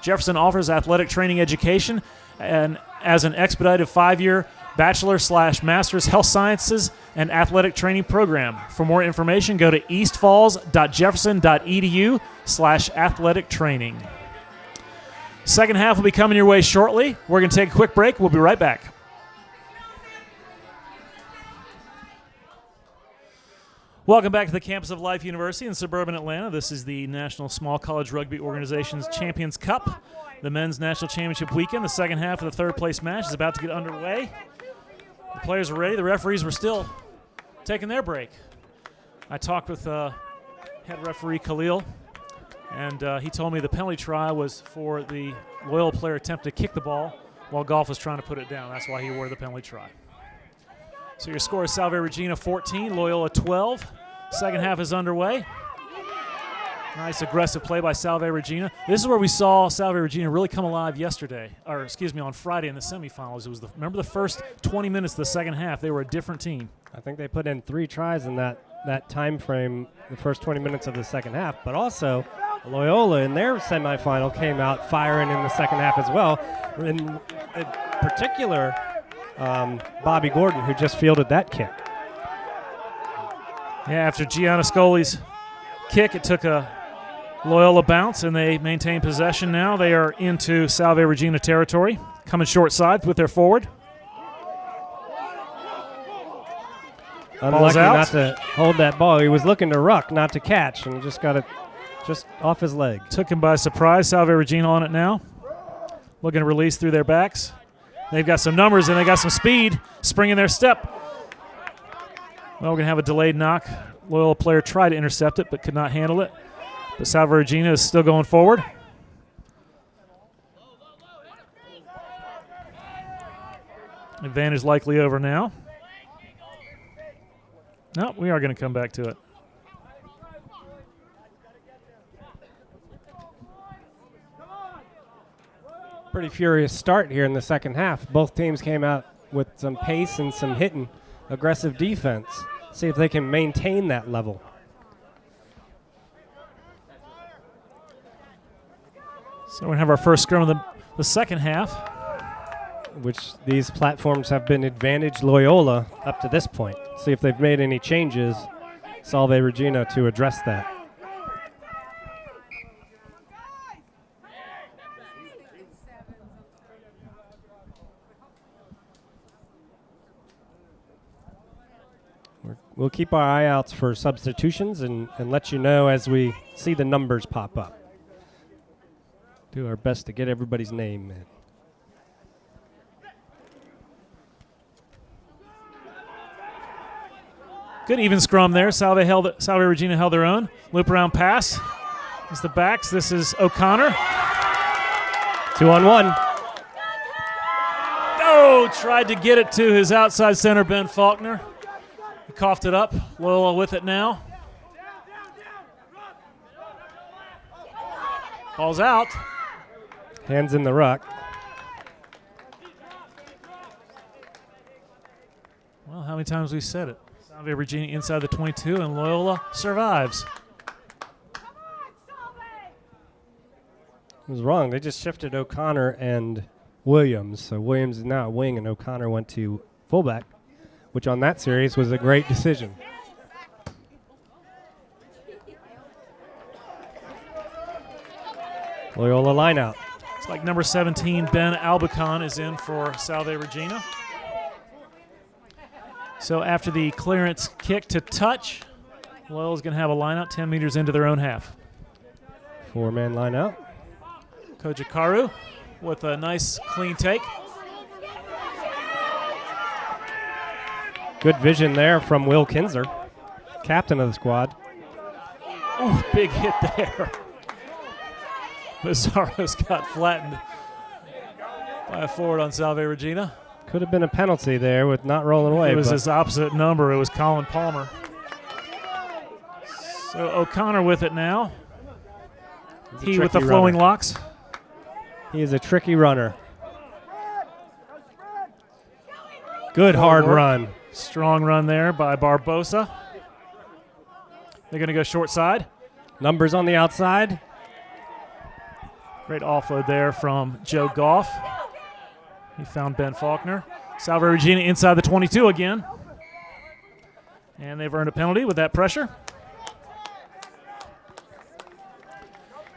Jefferson offers athletic training education and as an expedited 5-year bachelor/master's health sciences and athletic training program. For more information, go to eastfalls.jefferson.edu/athletic training. Second half will be coming your way shortly. We're going to take a quick break. We'll be right back. Welcome back to the campus of Life University in suburban Atlanta. This is the National Small College Rugby Organization's Champions Cup, the men's national championship weekend. The second half of the third-place match is about to get underway. The players are ready. The referees were still taking their break. I talked with head referee Khalil, and he told me the penalty try was for the Loyola player attempt to kick the ball while Goff was trying to put it down. That's why he awarded the penalty try. So your score is Salve Regina 14, Loyola 12. Second half is underway. Nice aggressive play by Salve Regina. This is where we saw Salve Regina really come alive yesterday, or excuse me, on Friday in the semifinals. It was remember the first 20 minutes of the second half, they were a different team. I think they put in 3 tries in that that time frame, the first 20 minutes of the second half, but also Loyola in their semifinal came out firing in the second half as well. In particular, Bobby Gordon, who just fielded that kick. Yeah, after Gianniscoli's kick, it took a Loyola bounce, and they maintain possession now. They are into Salve Regina territory, coming short side with their forward. Unlucky not to hold that ball. He was looking to ruck, not to catch, and just got it just off his leg. Took him by surprise. Salve Regina on it now. Looking to release through their backs. They've got some numbers, and they got some speed. Spring in their step. Well, we're going to have a delayed knock. Loyola player tried to intercept it, but could not handle it. But Salve Regina is still going forward. Advantage likely over now. No, we are going to come back to it. Pretty furious start here in the second half. Both teams came out with some pace and some hitting, aggressive defense. See if they can maintain that level. So we're going to have our first scrum of the second half. Which these platforms have been advantage Loyola up to this point. See if they've made any changes, Salve Regina, to address that. We'll keep our eye outs for substitutions and let you know as we see the numbers pop up. Do our best to get everybody's name in. Good even scrum there. Salve Regina held their own. Loop around pass. It's the backs. This is O'Connor. 2-on-1. Oh, tried to get it to his outside center, Ben Faulkner. He coughed it up. Loyola with it now. Ball's out. Hands in the ruck. Well, how many times we said it? Salve Regina inside the 22, and Loyola survives. It was wrong. They just shifted O'Connor and Williams. So Williams is now a wing, and O'Connor went to fullback, which on that series was a great decision. Loyola line out. It's like number 17, Ben Albicon, is in for Salve Regina. So after the clearance kick to touch, Loyola's going to have a line out 10 meters into their own half. 4-man line out. Kojikaru with a nice clean take. Good vision there from Will Kinzer, captain of the squad. Oh, big hit there. Bizarro's got flattened by a forward on Salve Regina. Could have been a penalty there with not rolling away. It was his opposite number. It was Colin Palmer. So O'Connor with it now. He with the flowing locks. He is a tricky runner. Good hard run. Strong run there by Barbosa. They're going to go short side. Numbers on the outside. Great offload there from Joe Goff. He found Ben Faulkner. Salve Regina inside the 22 again. And they've earned a penalty with that pressure.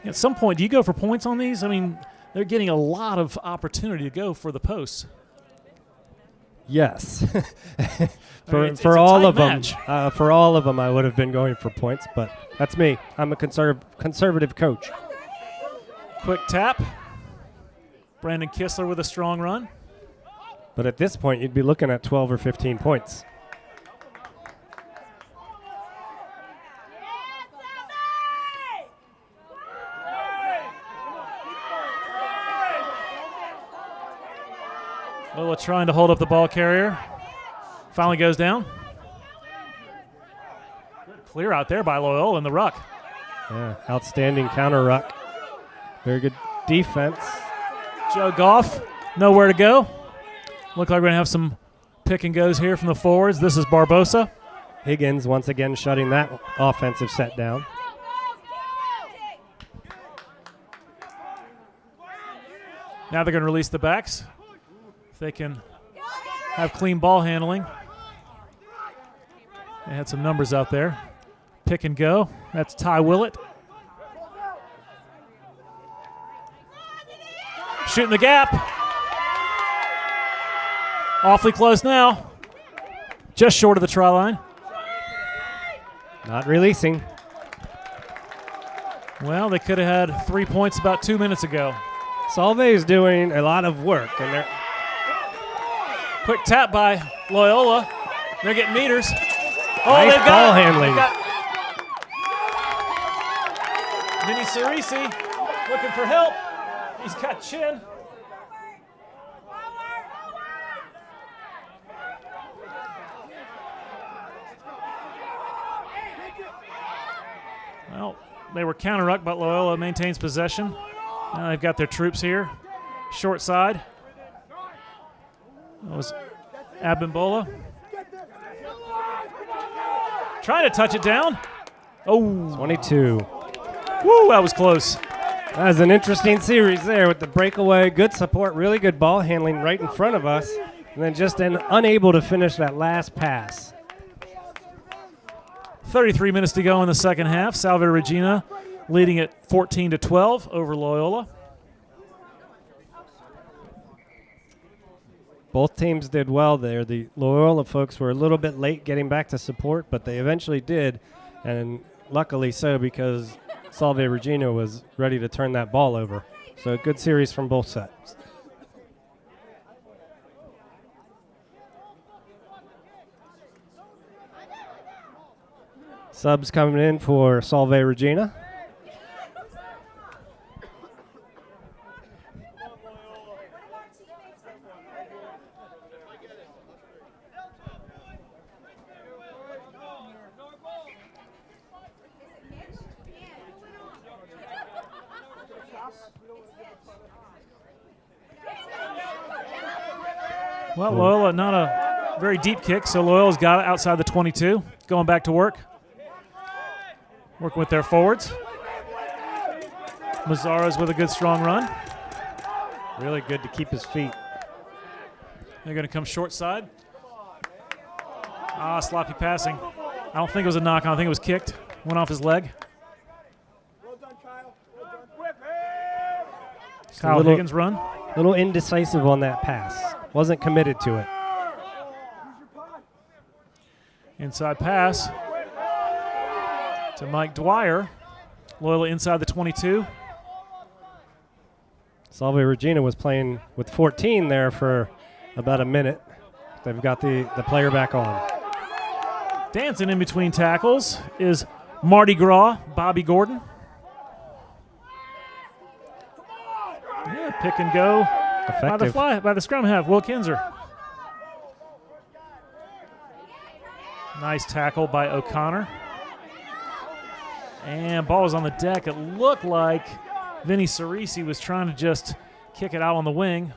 At some point, do you go for points on these? I mean, they're getting a lot of opportunity to go for the posts. Yes. It's for a all tight of them, match. for all of them, I would have been going for points, but that's me. I'm a conservative coach. Quick tap. Brandon Kistler with a strong run. But at this point, you'd be looking at 12 or 15 points. Loyola trying to hold up the ball carrier. Finally goes down. Good clear out there by Loyola in the ruck. Yeah, outstanding counter ruck. Very good defense. Joe Goff, nowhere to go. Look like we're going to have some pick and goes here from the forwards. This is Barbosa. Higgins once again shutting that offensive set down. Now they're going to release the backs. If they can have clean ball handling. They had some numbers out there. Pick and go. That's Ty Willett. Shooting the gap. Awfully close now. Just short of the try line. Not releasing. Well, they could have had 3 points about 2 minutes ago. Salve is doing a lot of work, and they're Quick tap by Loyola. They're getting meters. Oh, nice they've ball got it. handling. Vinny Cerisi looking for help. He's got chin. Well, they were counter-rucked, but Loyola maintains possession. Now they've got their troops here. Short side. That was Abimbola. Trying to touch it down. Oh. 22. Woo, that was close. That was an interesting series there with the breakaway, good support, really good ball handling right in front of us, and then just unable to finish that last pass. 33 minutes to go in the second half. Salve Regina leading at 14-12 over Loyola. Both teams did well there. The Loyola folks were a little bit late getting back to support, but they eventually did, and luckily so because Salve Regina was ready to turn that ball over. So a good series from both sets. Subs coming in for Salve Regina. Well, Loyola, not a very deep kick, so Loyola's got it outside the 22. Going back to work. Working with their forwards. Mazzaro's with a good strong run. Really good to keep his feet. They're going to come short side. Sloppy passing. I don't think it was a knock on. I think it was kicked. Went off his leg. Kyle Higgins run. A little indecisive on that pass. Wasn't committed to it. Inside pass to Mike Dwyer. Loyola inside the 22. Salve Regina was playing with 14 there for about a minute. They've got the player back on. Dancing in between tackles is Mardi Gras, Bobby Gordon. Yeah, pick and go Effective. by the scrum half, Will Kinzer. Nice tackle by O'Connor. And ball was on the deck. It looked like Vinny Cerisi was trying to just kick it out on the wing,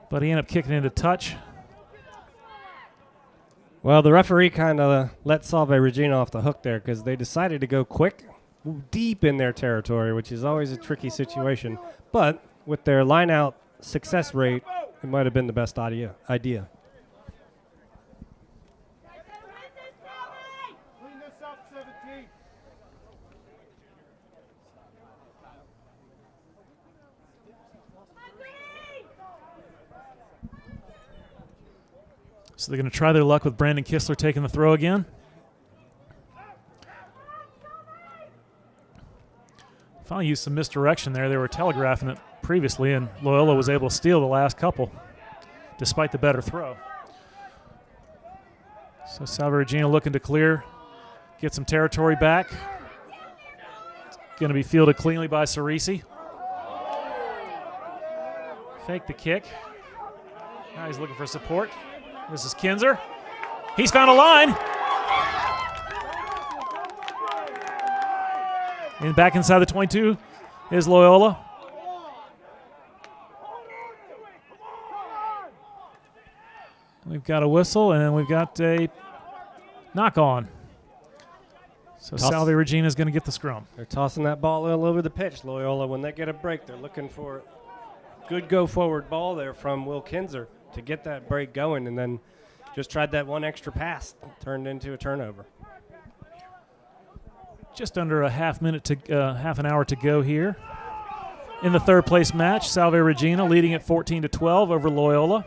but he ended up kicking it into touch. Well, the referee kind of let Salve Regina off the hook there because they decided to go quick, deep in their territory, which is always a tricky situation. But with their line-out success rate, it might have been the best idea. So they're going to try their luck with Brandon Kistler taking the throw again. Finally used some misdirection there. They were telegraphing it previously, and Loyola was able to steal the last couple despite the better throw. So Salve Regina looking to clear, get some territory back. It's going to be fielded cleanly by Cerisi. Fake the kick. Now he's looking for support. This is Kinzer. He's found a line. And back inside the 22 is Loyola. We've got a whistle, and we've got a Knock on. So Salve Regina is going to get the scrum. They're tossing that ball all over the pitch, Loyola. When they get a break, they're looking for good go-forward ball there from Will Kinzer to get that break going, and then just tried that one extra pass, turned into a turnover. Just under a half an hour to go here in the third place match. Salve Regina leading at 14-12 over Loyola.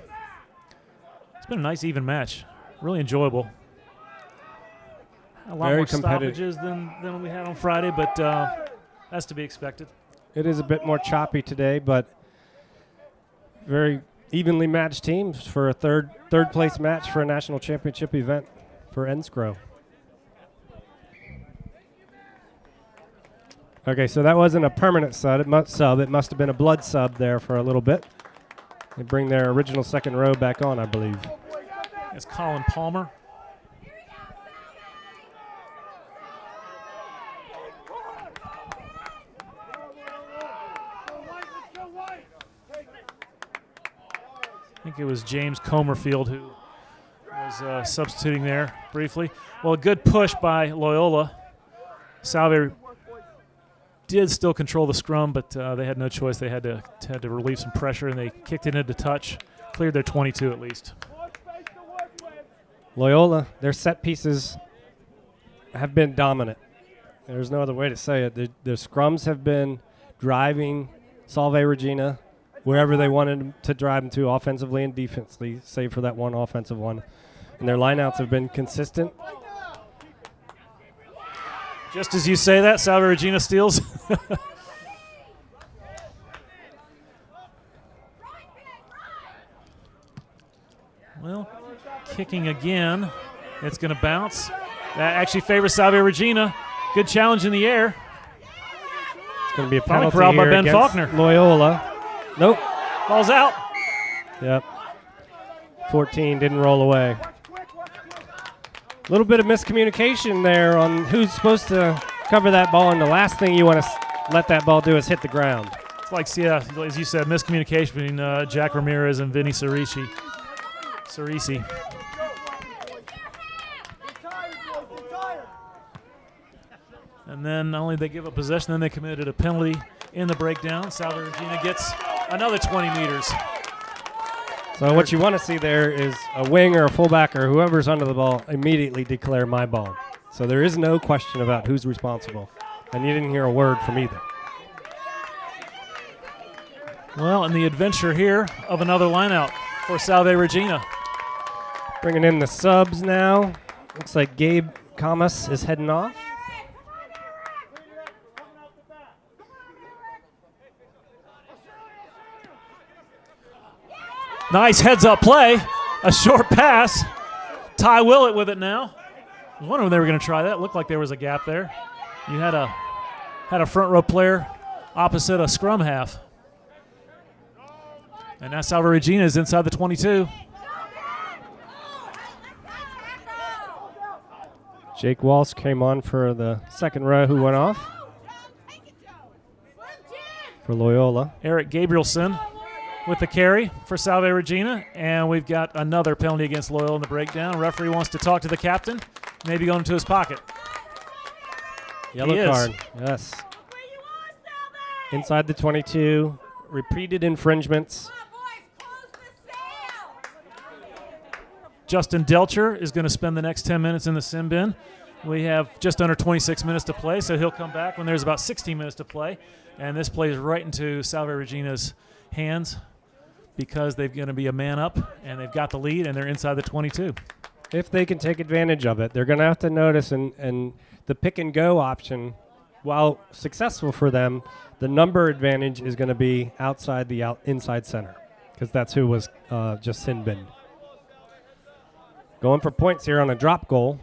It's been a nice even match, really enjoyable. A lot Very more competitive stoppages than we had on Friday, but that's to be expected. It is a bit more choppy today, but very evenly matched teams for a third place match for a national championship event for NSCRO. Okay, so that wasn't a permanent sub. It must have been a blood sub there for a little bit. They bring their original second row back on, I believe. It's Colin Palmer. I think it was James Comerfield who was substituting there briefly. Well, a good push by Loyola. Salve did still control the scrum, but they had no choice. They had to relieve some pressure, and they kicked it into touch, cleared their 22 at least. Loyola, their set pieces have been dominant. There's no other way to say it. The scrums have been driving Salve Regina wherever they wanted them to drive them to, offensively and defensively, save for that one offensive one. And their lineouts have been consistent. Just as you say that, Salve Regina steals. Well, kicking again. It's going to bounce. That actually favors Salve Regina. Good challenge in the air. It's going to be a Finally penalty corralled by here Ben against Faulkner. Loyola. Nope. Ball's out. Yep. 14 didn't roll away. A little bit of miscommunication there on who's supposed to cover that ball, and the last thing you want to let that ball do is hit the ground. It's like, yeah, as you said, miscommunication between Jack Ramirez and Vinny Cerisi. And then not only did they give up possession, then they committed a penalty in the breakdown. Salve Regina gets another 20 meters. So what you want to see there is a wing or a fullback or whoever's under the ball immediately declare my ball. So there is no question about who's responsible. And you didn't hear a word from either. Well, and the adventure here of another lineout for Salve Regina. Bringing in the subs now. Looks like Gabe Camas is heading off. Nice heads-up play. A short pass. Ty Willett with it now. I was wondering when they were going to try that. It looked like there was a gap there. You had a front row player opposite a scrum half. And now Salve Regina is inside the 22. Jake Walsh came on for the second row who went off for Loyola. Eric Gabrielson with the carry for Salve Regina. And we've got another penalty against Loyola in the breakdown. Referee wants to talk to the captain, maybe go into his pocket. Yellow card, yes. Inside the 22, repeated infringements. Justin Delcher is going to spend the next 10 minutes in the sim bin. We have just under 26 minutes to play, so he'll come back when there's about 16 minutes to play. And this plays right into Salve Regina's hands because they're going to be a man up, and they've got the lead, and they're inside the 22. If they can take advantage of it, they're going to have to notice, and the pick and go option, while successful for them, the number advantage is going to be outside the inside center because that's who was just sin binned. Going for points here on a drop goal.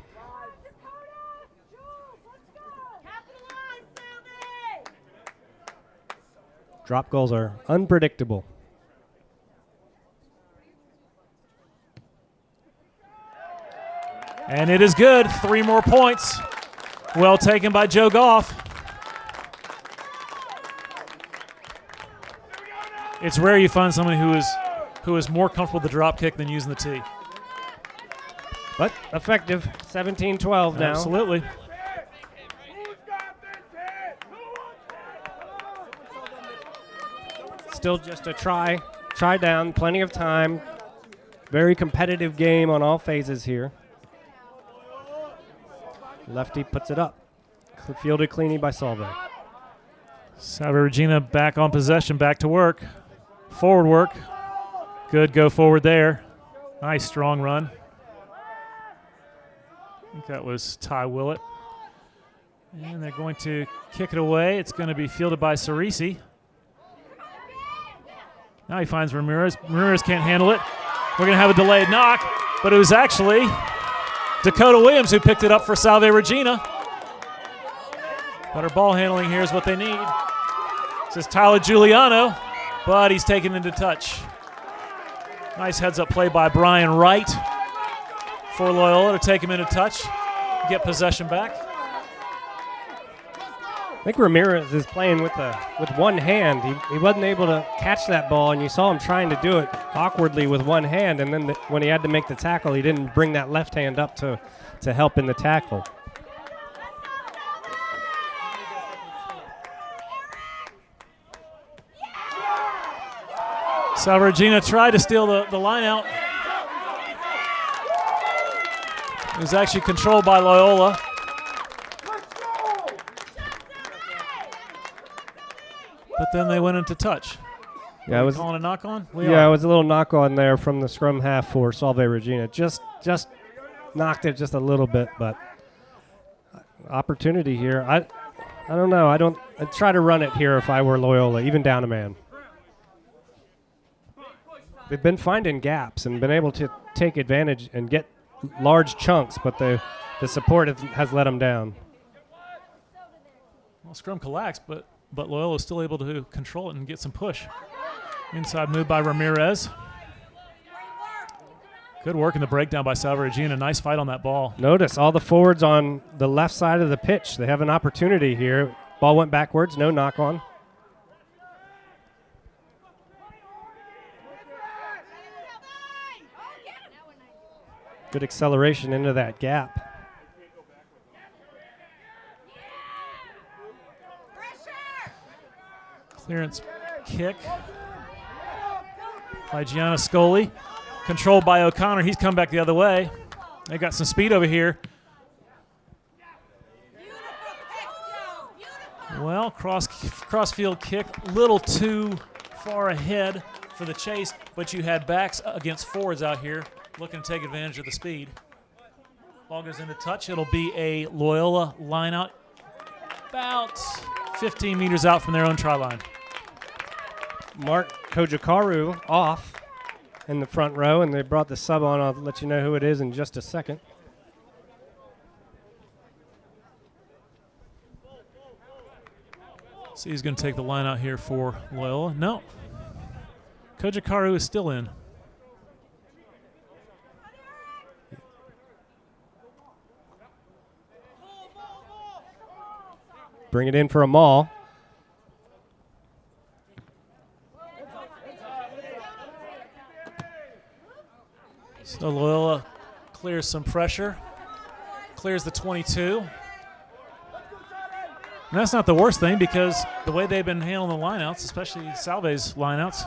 Drop goals are unpredictable. And it is good. 3 more points. Well taken by Joe Goff. It's rare you find somebody who is more comfortable with the drop kick than using the tee. But effective, 17-12 now. Absolutely. Still just a try down, plenty of time. Very competitive game on all phases here. Lefty puts it up. Fielded cleanly by Salve. Salve Regina back on possession, back to work. Forward work. Good go forward there. Nice strong run. I think that was Ty Willett. And they're going to kick it away. It's going to be fielded by Cerisi. Now he finds Ramirez. Ramirez can't handle it. We're going to have a delayed knock, but it was actually Dakota Williams who picked it up for Salve Regina. Better ball handling here is what they need. This is Tyler Giuliano, but he's taken into touch. Nice heads-up play by Brian Wright for Loyola to take him into touch, get possession back. I think Ramirez is playing with one hand. He wasn't able to catch that ball, and you saw him trying to do it awkwardly with one hand, and then when he had to make the tackle, he didn't bring that left hand up to help in the tackle. Salve Regina tried to steal the line out. It was actually controlled by Loyola. But then they went into touch. Yeah, it was calling a knock on. It was a little knock on there from the scrum half for Salve Regina. Just knocked it just a little bit, but opportunity here. I don't know. I'd try to run it here if I were Loyola, even down a man. They've been finding gaps and been able to take advantage and get large chunks, but the support has let them down. Well, scrum collapsed, but Loyola is still able to control it and get some push. Inside move by Ramirez. Good work in the breakdown by Salve Regina. Nice fight on that ball. Notice all the forwards on the left side of the pitch. They have an opportunity here. Ball went backwards, no knock on. Good acceleration into that gap. Clearance kick by Gianna Scoli. Controlled by O'Connor. He's come back the other way. They got some speed over here. Well, cross-field kick, a little too far ahead for the chase, but you had backs against forwards out here looking to take advantage of the speed. Ball goes into touch. It'll be a Loyola line out about 15 meters out from their own try line. Mark Kojikaru off in the front row, and they brought the sub on. I'll let you know who it is in just a second. See who's going to take the line out here for Loyola. No. Kojikaru is still in. Bring it in for a maul. So Loyola clears some pressure, clears the 22. And that's not the worst thing, because the way they've been handling the lineouts, especially Salve's lineouts,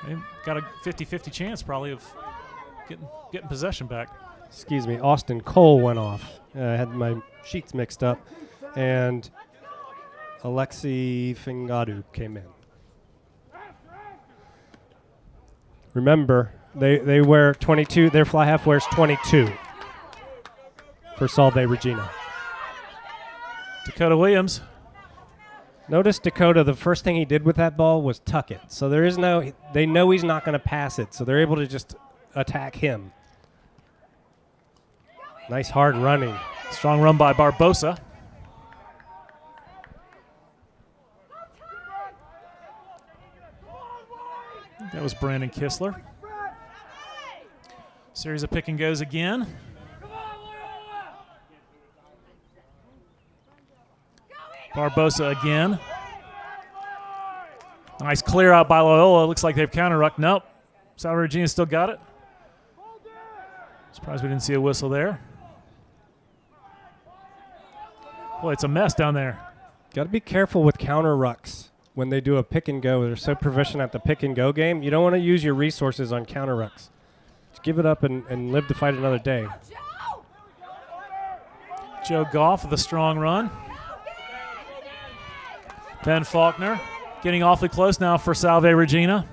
they've got a 50-50 chance probably of getting possession back. Excuse me, Austin Cole went off. I had my sheets mixed up. And Alexi Fingadu came in. Remember, they wear 22. Their fly half wears 22 for Salve Regina. Dakota Williams. Notice Dakota, the first thing he did with that ball was tuck it. So they know he's not going to pass it, so they're able to just attack him. Nice hard running. Strong run by Barbosa. That was Brandon Kistler. Series of pick and goes again. Barbosa again. Nice clear out by Loyola. Looks like they've counter-rucked. Nope. Salve Regina still got it. Surprised we didn't see a whistle there. Boy, it's a mess down there. Got to be careful with counter rucks when they do a pick and go. They're so proficient at the pick and go game. You don't want to use your resources on counter rucks. Just give it up and live to fight another day. Joe Goff with a strong run. Ben Faulkner getting awfully close now for Salve Regina.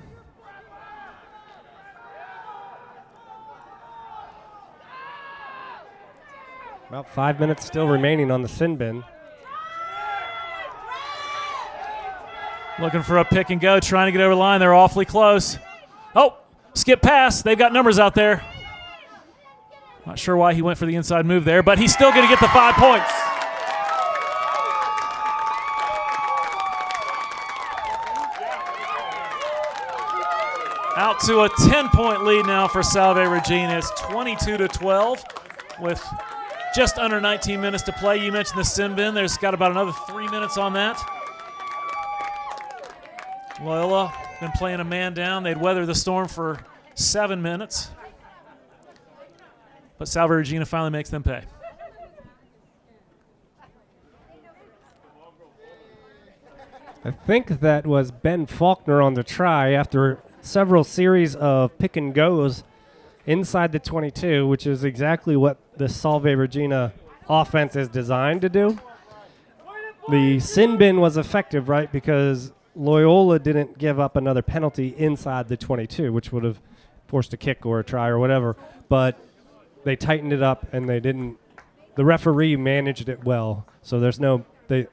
About 5 minutes still remaining on the sin bin. Looking for a pick and go, trying to get over the line. They're awfully close. Oh, skip pass. They've got numbers out there. Not sure why he went for the inside move there, but he's still going to get the 5 points. Out to a 10-point lead now for Salve Regina. It's 22-12 with just under 19 minutes to play. You mentioned the sin bin. There's got about another 3 minutes on that. Loyola been playing a man down. They'd weather the storm for 7 minutes. But Salve Regina finally makes them pay. I think that was Ben Faulkner on the try after several series of pick and goes inside the 22, which is exactly what the Salve Regina offense is designed to do. The sin bin was effective, right, because Loyola didn't give up another penalty inside the 22, which would have forced a kick or a try or whatever, but they tightened it up and they didn't. The referee managed it well, so there's no the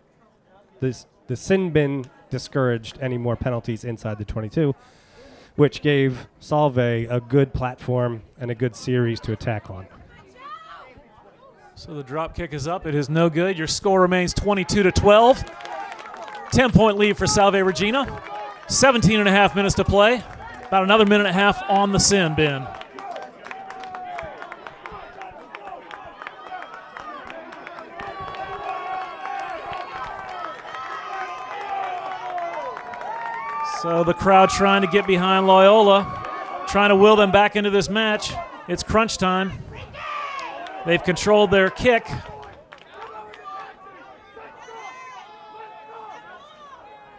sin bin discouraged any more penalties inside the 22, which gave Salve a good platform and a good series to attack on. So the drop kick is up. It is no good. Your score remains 22-12. 10-point lead for Salve Regina. 17 and a half minutes to play. About another minute and a half on the sin bin. So the crowd trying to get behind Loyola, trying to will them back into this match. It's crunch time. They've controlled their kick.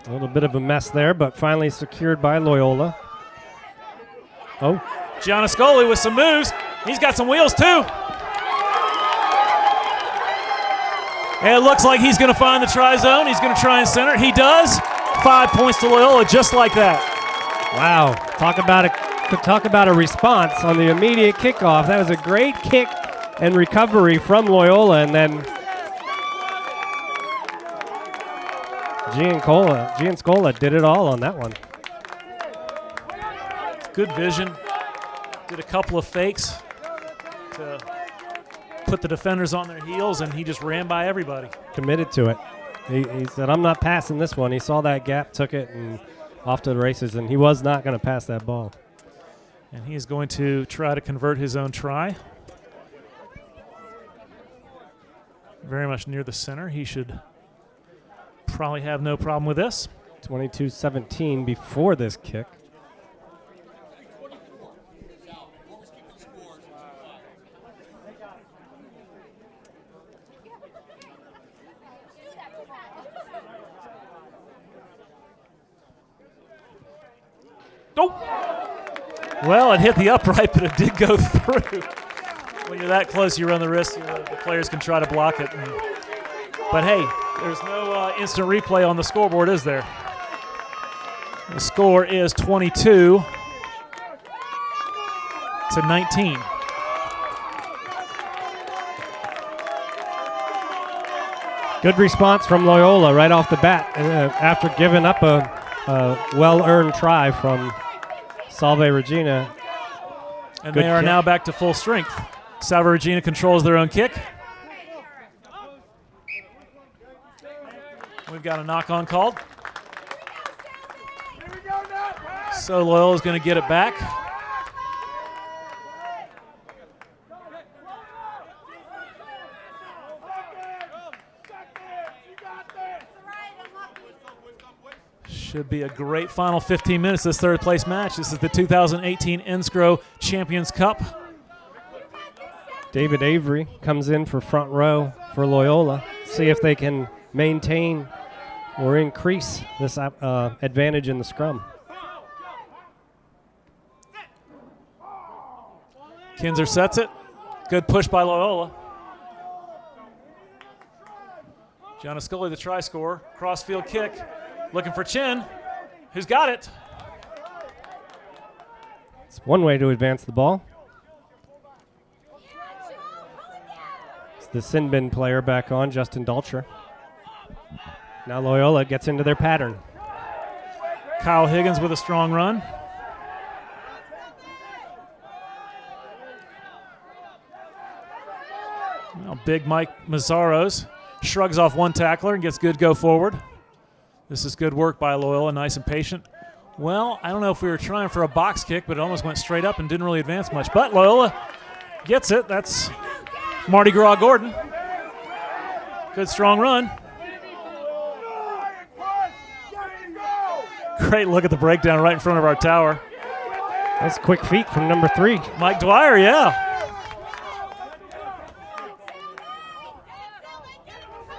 A little bit of a mess there, but finally secured by Loyola. Oh. Gianniscoli with some moves. He's got some wheels too. And it looks like he's going to find the try zone. He's going to try and center. He does. 5 points to Loyola just like that. Wow. Talk about a response on the immediate kickoff. That was a great kick and recovery from Loyola, and then Gianniscoli did it all on that one. Good vision. Did a couple of fakes to put the defenders on their heels, and he just ran by everybody. Committed to it. He said, I'm not passing this one. He saw that gap, took it, and off to the races, and he was not going to pass that ball. And he is going to try to convert his own try. Very much near the center. He should probably have no problem with this. 22-17 before this kick. Oh! Well, it hit the upright, but it did go through. When you're that close, you run the risk. The players can try to block it. But hey, there's no instant replay on the scoreboard, is there? The score is 22-19. Good response from Loyola right off the bat after giving up a well-earned try from Salve Regina. And they are now back to full strength. Salve Regina controls their own kick. We've got a knock-on called. So Loyola's going to get it back. Should be a great final 15 minutes, this third place match. This is the 2018 NSCRO Champions Cup. David Avery comes in for front row for Loyola. See if they can maintain or increase this advantage in the scrum. Kinzer sets it. Good push by Loyola. Gianniscoli, the try scorer. Crossfield kick. Looking for Chin. Who's got it? It's one way to advance the ball. It's the sin bin player back on, Justin Dalcher. Now Loyola gets into their pattern. Kyle Higgins with a strong run. Now big Mike Mazzaros shrugs off one tackler and gets good go forward. This is good work by Loyola, nice and patient. Well, I don't know if we were trying for a box kick, but it almost went straight up and didn't really advance much. But Loyola gets it. That's Mardi Gras Gordon. Good strong run. Great look at the breakdown right in front of our tower. That's quick feet from number 3. Mike Dwyer, yeah.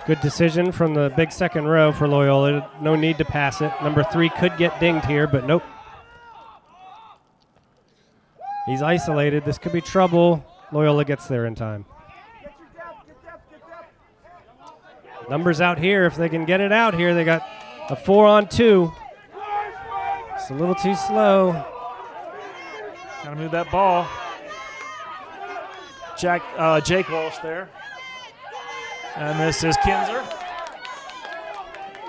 Good decision from the big second row for Loyola. No need to pass it. Number 3 could get dinged here, but nope. He's isolated. This could be trouble. Loyola gets there in time. Numbers out here. If they can get it out here, they got a 4-on-2. It's a little too slow. Got to move that ball. Jake Walsh there. And this is Kinzer.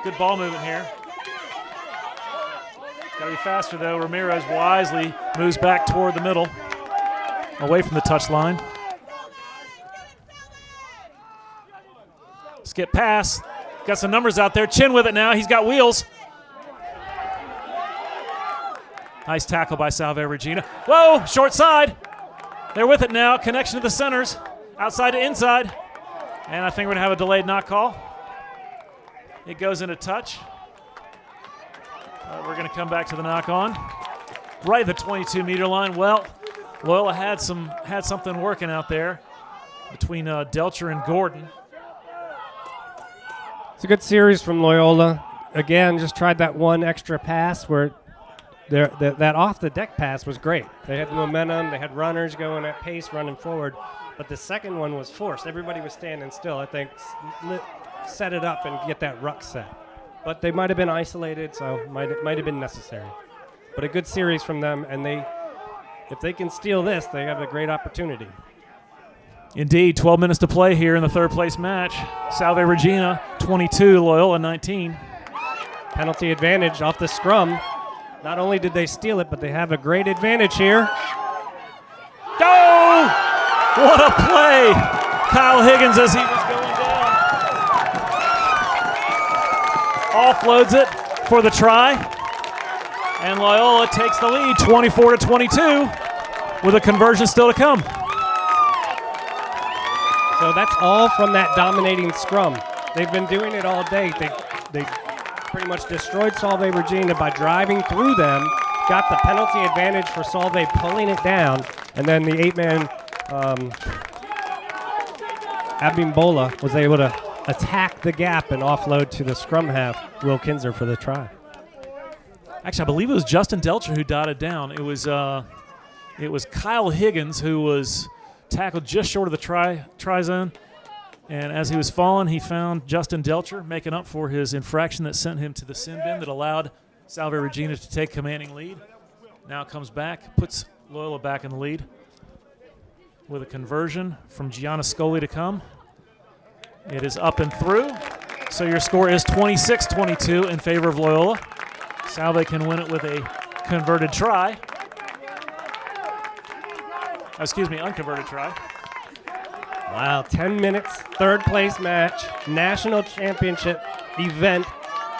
Good ball movement here. Got to be faster, though. Ramirez wisely moves back toward the middle, away from the touch line. Skip pass. Got some numbers out there. Chin with it now. He's got wheels. Nice tackle by Salve Regina. Whoa, short side. They're with it now. Connection to the centers. Outside to inside. And I think we're going to have a delayed knock call. It goes into touch. We're going to come back to the knock on. Right at the 22-meter line. Well, Loyola had something working out there between Delcher and Gordon. It's a good series from Loyola. Again, just tried that one extra pass where that off-the-deck pass was great. They had momentum. They had runners going at pace, running forward. But the second one was forced. Everybody was standing still, I think, set it up and get that ruck set. But they might have been isolated, so might have been necessary. But a good series from them, and if they can steal this, they have a great opportunity. Indeed, 12 minutes to play here in the third-place match. Salve Regina, 22, Loyola, 19. Penalty advantage off the scrum. Not only did they steal it, but they have a great advantage here. Go! What a play! Kyle Higgins as he was going down. Offloads it for the try. And Loyola takes the lead 24-22 with a conversion still to come. So that's all from that dominating scrum. They've been doing it all day. They pretty much destroyed Salve Regina by driving through them, got the penalty advantage for Salve pulling it down, and then the 8-man Abimbola was able to attack the gap and offload to the scrum half, Will Kinzer, for the try. Actually, I believe it was Justin Delcher who dotted down. It was Kyle Higgins who was tackled just short of the try zone. And as he was falling, he found Justin Delcher making up for his infraction that sent him to the sin bin that allowed Salve Regina to take commanding lead. Now comes back, puts Loyola back in the lead with a conversion from Gianniscoli to come. It is up and through. So your score is 26-22 in favor of Loyola. Salve can win it with a converted try. Unconverted try. Wow, 10 minutes, third place match, national championship event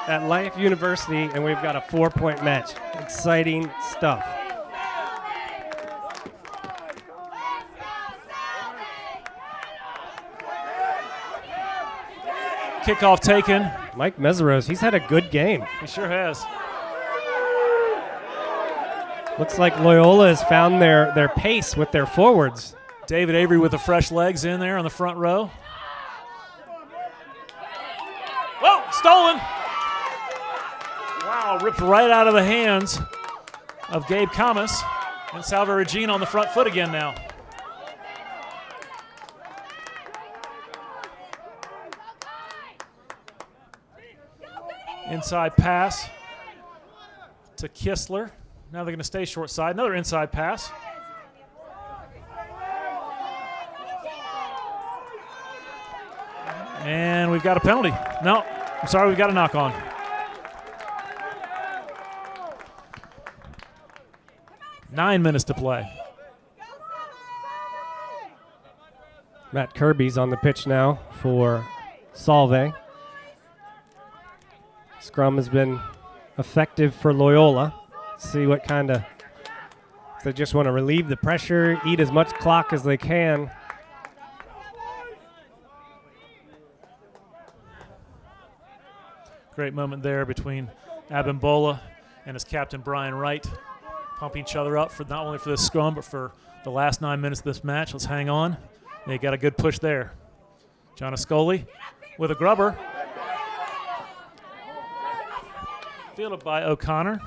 at Life University, and we've got a 4-point match. Exciting stuff. Kickoff taken. Mike Meseros, he's had a good game. He sure has. Looks like Loyola has found their pace with their forwards. David Avery with the fresh legs in there on the front row. Whoa, stolen. Wow, ripped right out of the hands of Gabe Kamas. And Salve Regina on the front foot again now. Inside pass to Kistler. Now they're going to stay short side. Another inside pass. And we've got a penalty. No, I'm sorry, we've got a knock on. Nine minutes to play. Matt Kirby's on the pitch now for Salve. Scrum has been effective for Loyola. See what kind of, if they just want to relieve the pressure, eat as much clock as they can. Great moment there between Abimbola and his captain Brian Wright, pumping each other up for not only for this scrum but for the last 9 minutes of this match. Let's hang on. They got a good push there. John Ascoli with a grubber. Fielded by O'Connor.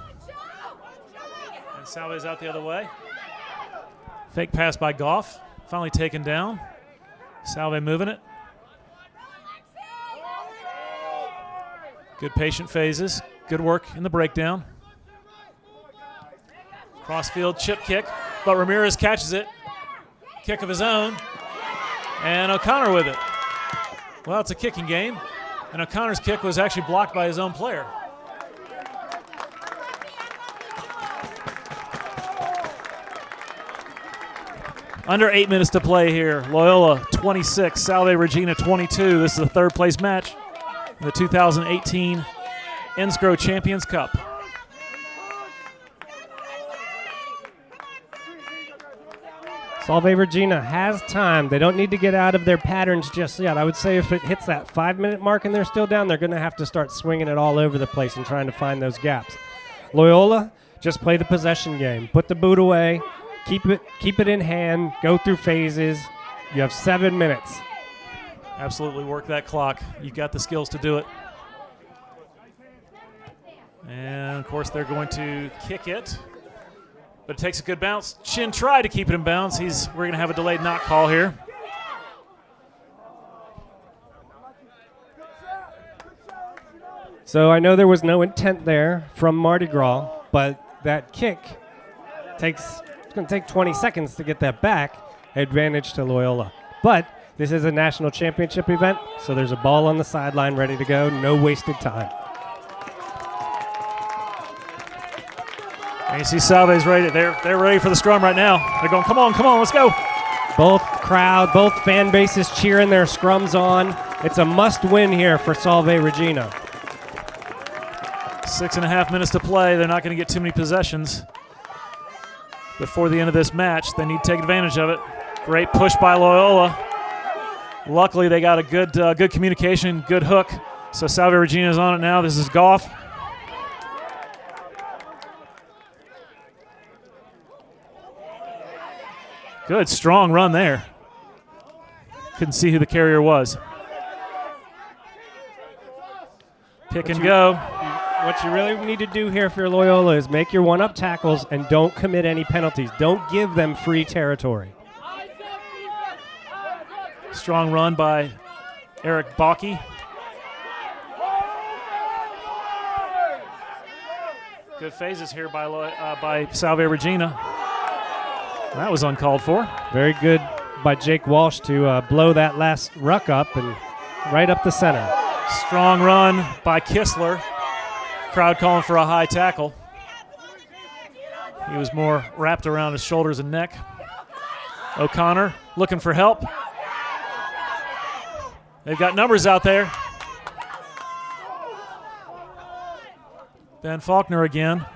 And Salve's out the other way. Fake pass by Goff. Finally taken down. Salve moving it. Good patient phases. Good work in the breakdown. Crossfield chip kick, but Ramirez catches it. Kick of his own. And O'Connor with it. Well, it's a kicking game. And O'Connor's kick was actually blocked by his own player. Under 8 minutes to play here. Loyola 26, Salve Regina 22. This is the third place match in the 2018 NSCRO Champions Cup. Salve Regina has time. They don't need to get out of their patterns just yet. I would say if it hits that 5-minute mark and they're still down, they're going to have to start swinging it all over the place and trying to find those gaps. Loyola, just play the possession game. Put the boot away. Keep it in hand. Go through phases. You have 7 minutes. Absolutely work that clock. You've got the skills to do it. And, of course, they're going to kick it. But it takes a good bounce. Chin tried to keep it in bounds. We're going to have a delayed knock call here. So I know there was no intent there from Mardi Gras, but that kick it's going to take 20 seconds to get that back. Advantage to Loyola. But this is a national championship event, so there's a ball on the sideline ready to go. No wasted time. And you see Salve's ready. They're ready for the scrum right now. They're going, come on, let's go. Both fan bases cheering their scrums on. It's a must-win here for Salve Regina. 6.5 minutes to play. They're not going to get too many possessions before the end of this match. They need to take advantage of it. Great push by Loyola. Luckily, they got a good communication, good hook. So Salve Regina's on it now. This is Goff. Good, strong run there. Couldn't see who the carrier was. Pick and go. What you really need to do here for Loyola is make your one-up tackles and don't commit any penalties. Don't give them free territory. Strong run by Eric Bakke. Good phases here by Salve Regina. That was uncalled for. Very good by Jake Walsh to blow that last ruck up and right up the center. Strong run by Kistler. Crowd calling for a high tackle. He was more wrapped around his shoulders and neck. O'Connor looking for help. They've got numbers out there. Ben Faulkner again.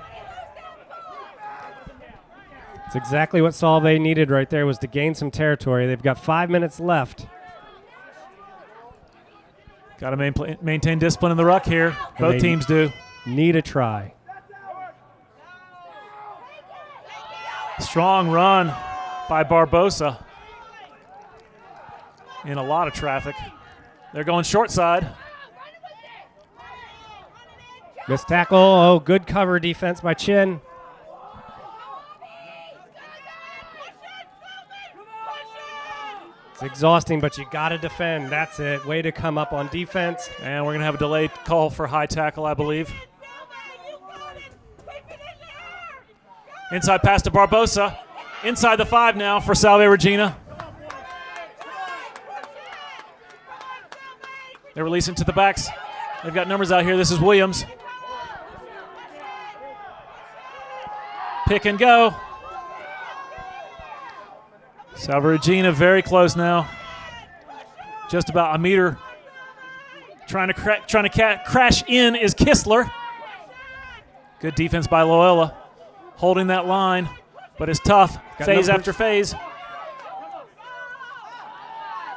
It's exactly what Salve needed right there, was to gain some territory. They've got 5 minutes left. Got to maintain discipline in the ruck here. Both teams do. Need a try. Strong run by Barbosa. in a lot of traffic. They're going short side. Missed tackle. Oh, good cover defense by Chin. It's exhausting, but you got to defend. That's it. Way to come up on defense. And we're going to have a delayed call for high tackle, I believe. Inside pass to Barbosa. Inside the 5 now for Salve Regina. They're releasing to the backs. They've got numbers out here. This is Williams. Pick and go. Salve Regina very close now. Just about a meter. Trying to crash in is Kistler. Good defense by Loyola. Holding that line, but it's tough. Phase after phase. A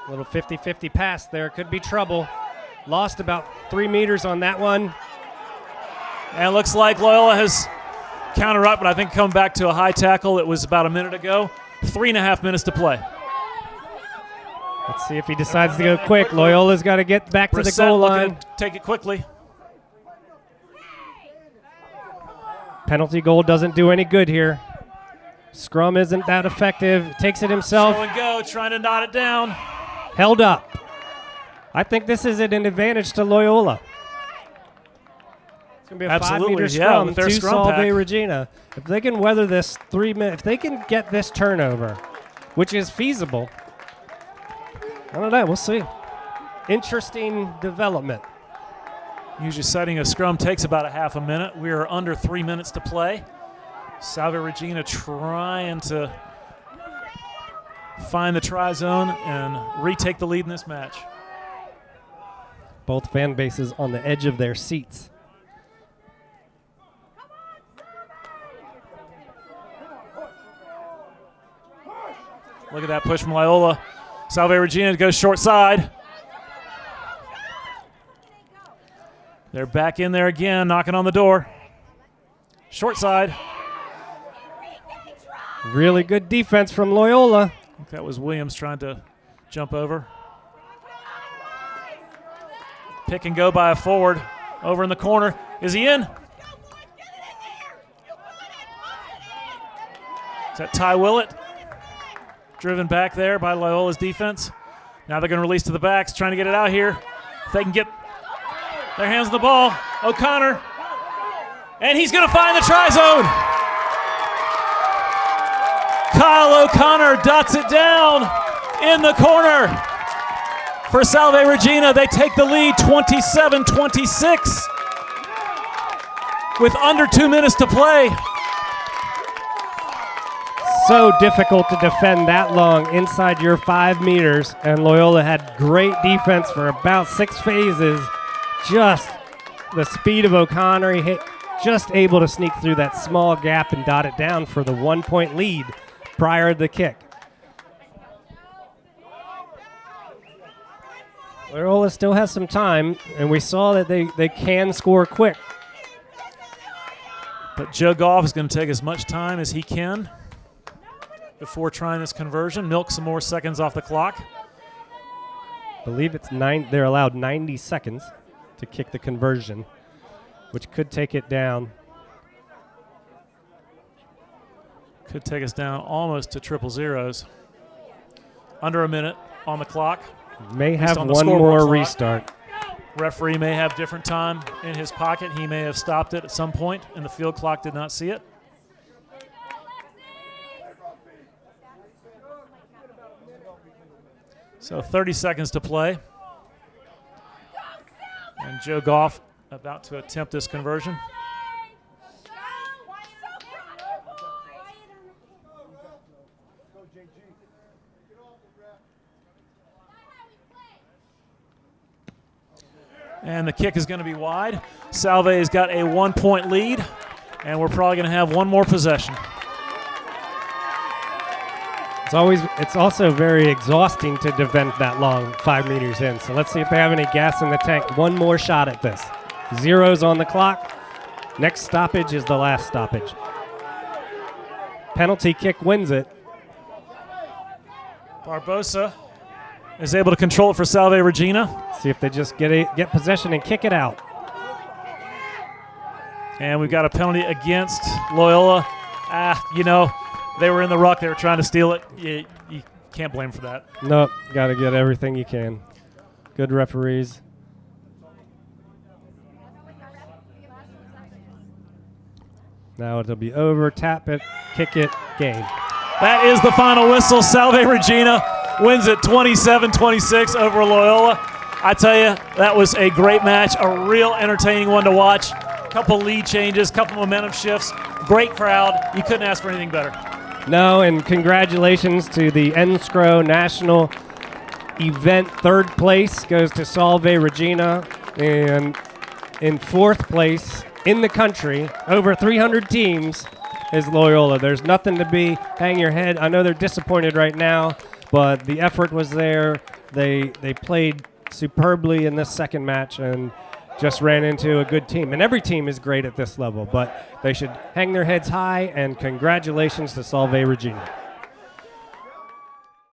little 50-50 pass there. Could be trouble. Lost about 3 meters on that one. And it looks like Loyola has countered up, but I think coming back to a high tackle. It was about a minute ago. 3.5 minutes to play. Let's see if he decides to go quick. Loyola's got to get back to the goal line. Take it quickly. Penalty goal doesn't do any good here. Scrum isn't that effective. Takes it himself. Show and go, trying to knot it down. Held up. I think this is an advantage to Loyola. It's going to be a 5-meter scrum with their to scrum Salve pack. Regina. If they can weather this 3 minutes, if they can get this turnover, which is feasible, I don't know. We'll see. Interesting development. Usually setting a scrum takes about a half a minute. We are under 3 minutes to play. Salve Regina trying to find the try zone and retake the lead in this match. Both fan bases on the edge of their seats. Look at that push from Loyola. Salve Regina goes short side. They're back in there again, knocking on the door. Short side. Really good defense from Loyola. I think that was Williams trying to jump over. Pick and go by a forward over in the corner. Is he in? Is that Ty Willett? Driven back there by Loyola's defense. Now they're going to release to the backs, trying to get it out here. If they can get their hands on the ball. O'Connor. And he's going to find the try zone. Kyle O'Connor dots it down in the corner. For Salve Regina, they take the lead 27-26 with under 2 minutes to play. So difficult to defend that long inside your 5 meters, and Loyola had great defense for about 6 phases. Just the speed of O'Connor, he just able to sneak through that small gap and dot it down for the 1-point lead prior to the kick. Loyola still has some time, and we saw that they can score quick. But Joe Goff is going to take as much time as he can before trying this conversion, milk some more seconds off the clock. I believe it's they're allowed 90 seconds to kick the conversion, which could take it down. Could take us down almost to triple zeros. Under a minute on the clock. May have on the one scoreboard more clock. restart. Referee may have different time in his pocket. He may have stopped it at some point, and the field clock did not see it. So 30 seconds to play. And Joe Goff about to attempt this conversion. And the kick is going to be wide. Salve has got a 1-point lead, and we're probably going to have one more possession. It's also very exhausting to defend that long 5 meters in. So let's see if they have any gas in the tank. One more shot at this. Zeros on the clock. Next stoppage is the last stoppage. Penalty kick wins it. Barbosa is able to control it for Salve Regina. See if they just get possession and kick it out. And we've got a penalty against Loyola. They were in the ruck. They were trying to steal it. You can't blame them for that. Nope, got to get everything you can. Good referees. Now it'll be over, tap it, kick it, game. That is the final whistle. Salve Regina wins it 27-26 over Loyola. I tell you, that was a great match, a real entertaining one to watch. Couple lead changes, couple momentum shifts, great crowd. You couldn't ask for anything better. No, and congratulations to the NSCRO National Event. Third place goes to Salve Regina, and in fourth place in the country, over 300 teams, is Loyola. There's nothing to be hang your head. I know they're disappointed right now, but the effort was there. They played superbly in this second match and just ran into a good team. And every team is great at this level, but they should hang their heads high, and congratulations to Salve Regina.